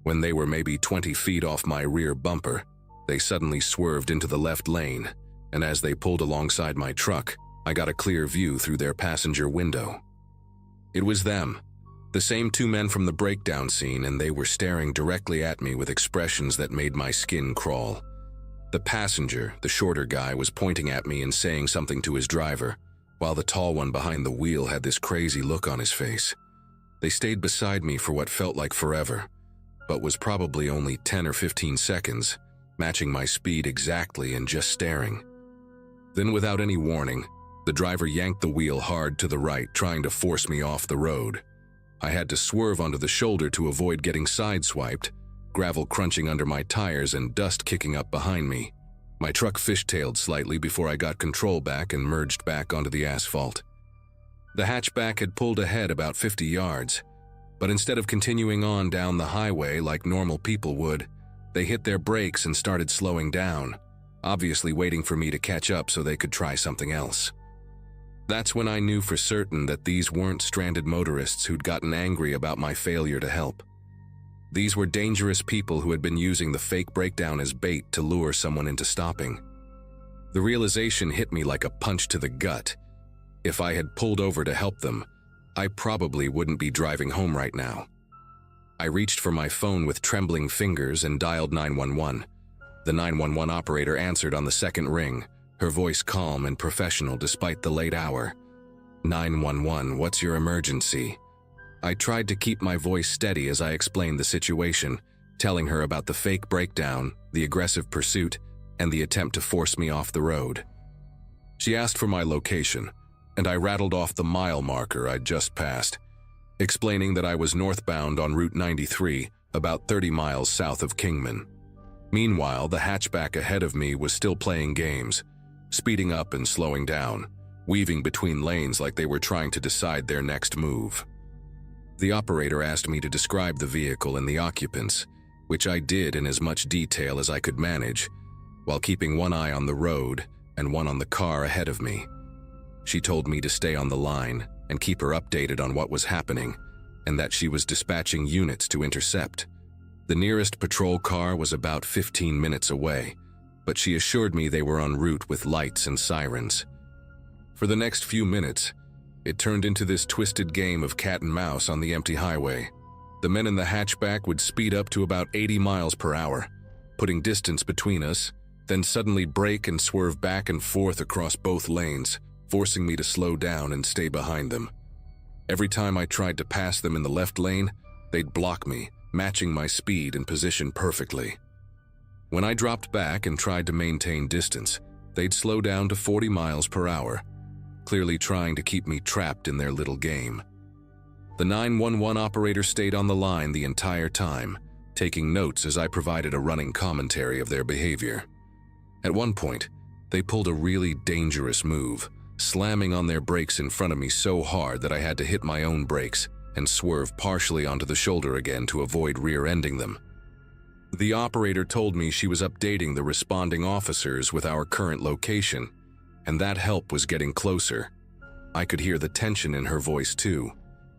When they were maybe 20 feet off my rear bumper, they suddenly swerved into the left lane, and as they pulled alongside my truck, I got a clear view through their passenger window. It was them, the same two men from the breakdown scene, and they were staring directly at me with expressions that made my skin crawl. The passenger, the shorter guy, was pointing at me and saying something to his driver, while the tall one behind the wheel had this crazy look on his face. They stayed beside me for what felt like forever, but was probably only 10 or 15 seconds, matching my speed exactly and just staring. Then, without any warning, the driver yanked the wheel hard to the right, trying to force me off the road. I had to swerve onto the shoulder to avoid getting sideswiped, gravel crunching under my tires and dust kicking up behind me. My truck fishtailed slightly before I got control back and merged back onto the asphalt. The hatchback had pulled ahead about 50 yards, but instead of continuing on down the highway like normal people would, they hit their brakes and started slowing down, obviously waiting for me to catch up so they could try something else. That's when I knew for certain that these weren't stranded motorists who'd gotten angry about my failure to help. These were dangerous people who had been using the fake breakdown as bait to lure someone into stopping. The realization hit me like a punch to the gut. If I had pulled over to help them, I probably wouldn't be driving home right now. I reached for my phone with trembling fingers and dialed 911. The 911 operator answered on the second ring, her voice calm and professional despite the late hour. 911, what's your emergency? I tried to keep my voice steady as I explained the situation, telling her about the fake breakdown, the aggressive pursuit, and the attempt to force me off the road. She asked for my location, and I rattled off the mile marker I'd just passed, explaining that I was northbound on Route 93, about 30 miles south of Kingman. Meanwhile, the hatchback ahead of me was still playing games, speeding up and slowing down, weaving between lanes like they were trying to decide their next move. The operator asked me to describe the vehicle and the occupants, which I did in as much detail as I could manage, while keeping one eye on the road and one on the car ahead of me. She told me to stay on the line and keep her updated on what was happening, and that she was dispatching units to intercept. The nearest patrol car was about 15 minutes away, but she assured me they were en route with lights and sirens. For the next few minutes, it turned into this twisted game of cat and mouse on the empty highway. The men in the hatchback would speed up to about 80 miles per hour, putting distance between us, then suddenly brake and swerve back and forth across both lanes, forcing me to slow down and stay behind them. Every time I tried to pass them in the left lane, they'd block me, matching my speed and position perfectly. When I dropped back and tried to maintain distance, they'd slow down to 40 miles per hour, clearly trying to keep me trapped in their little game. The 911 operator stayed on the line the entire time, taking notes as I provided a running commentary of their behavior. At one point, they pulled a really dangerous move, slamming on their brakes in front of me so hard that I had to hit my own brakes and swerve partially onto the shoulder again to avoid rear-ending them. The operator told me she was updating the responding officers with our current location, and that help was getting closer. I could hear the tension in her voice too,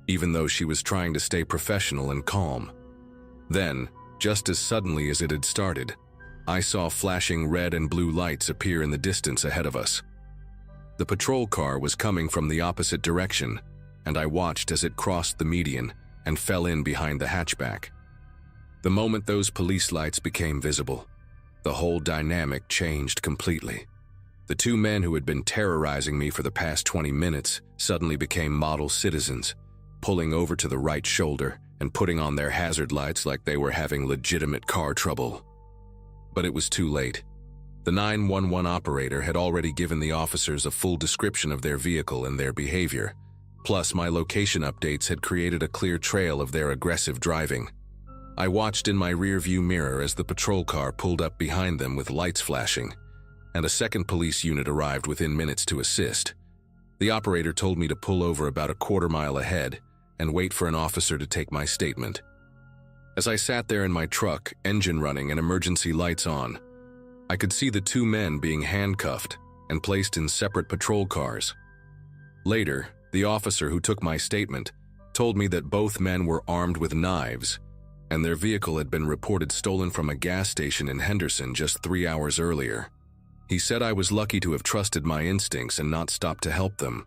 even though she was trying to stay professional and calm. Then, just as suddenly as it had started, I saw flashing red and blue lights appear in the distance ahead of us. The patrol car was coming from the opposite direction, and I watched as it crossed the median and fell in behind the hatchback. The moment those police lights became visible, the whole dynamic changed completely. The two men who had been terrorizing me for the past 20 minutes suddenly became model citizens, pulling over to the right shoulder and putting on their hazard lights like they were having legitimate car trouble. But it was too late. The 911 operator had already given the officers a full description of their vehicle and their behavior. Plus, my location updates had created a clear trail of their aggressive driving. I watched in my rearview mirror as the patrol car pulled up behind them with lights flashing, and a second police unit arrived within minutes to assist. The operator told me to pull over about a quarter mile ahead and wait for an officer to take my statement. As I sat there in my truck, engine running and emergency lights on, I could see the two men being handcuffed and placed in separate patrol cars. Later, the officer who took my statement told me that both men were armed with knives, and their vehicle had been reported stolen from a gas station in Henderson just 3 hours earlier. He said I was lucky to have trusted my instincts and not stopped to help them,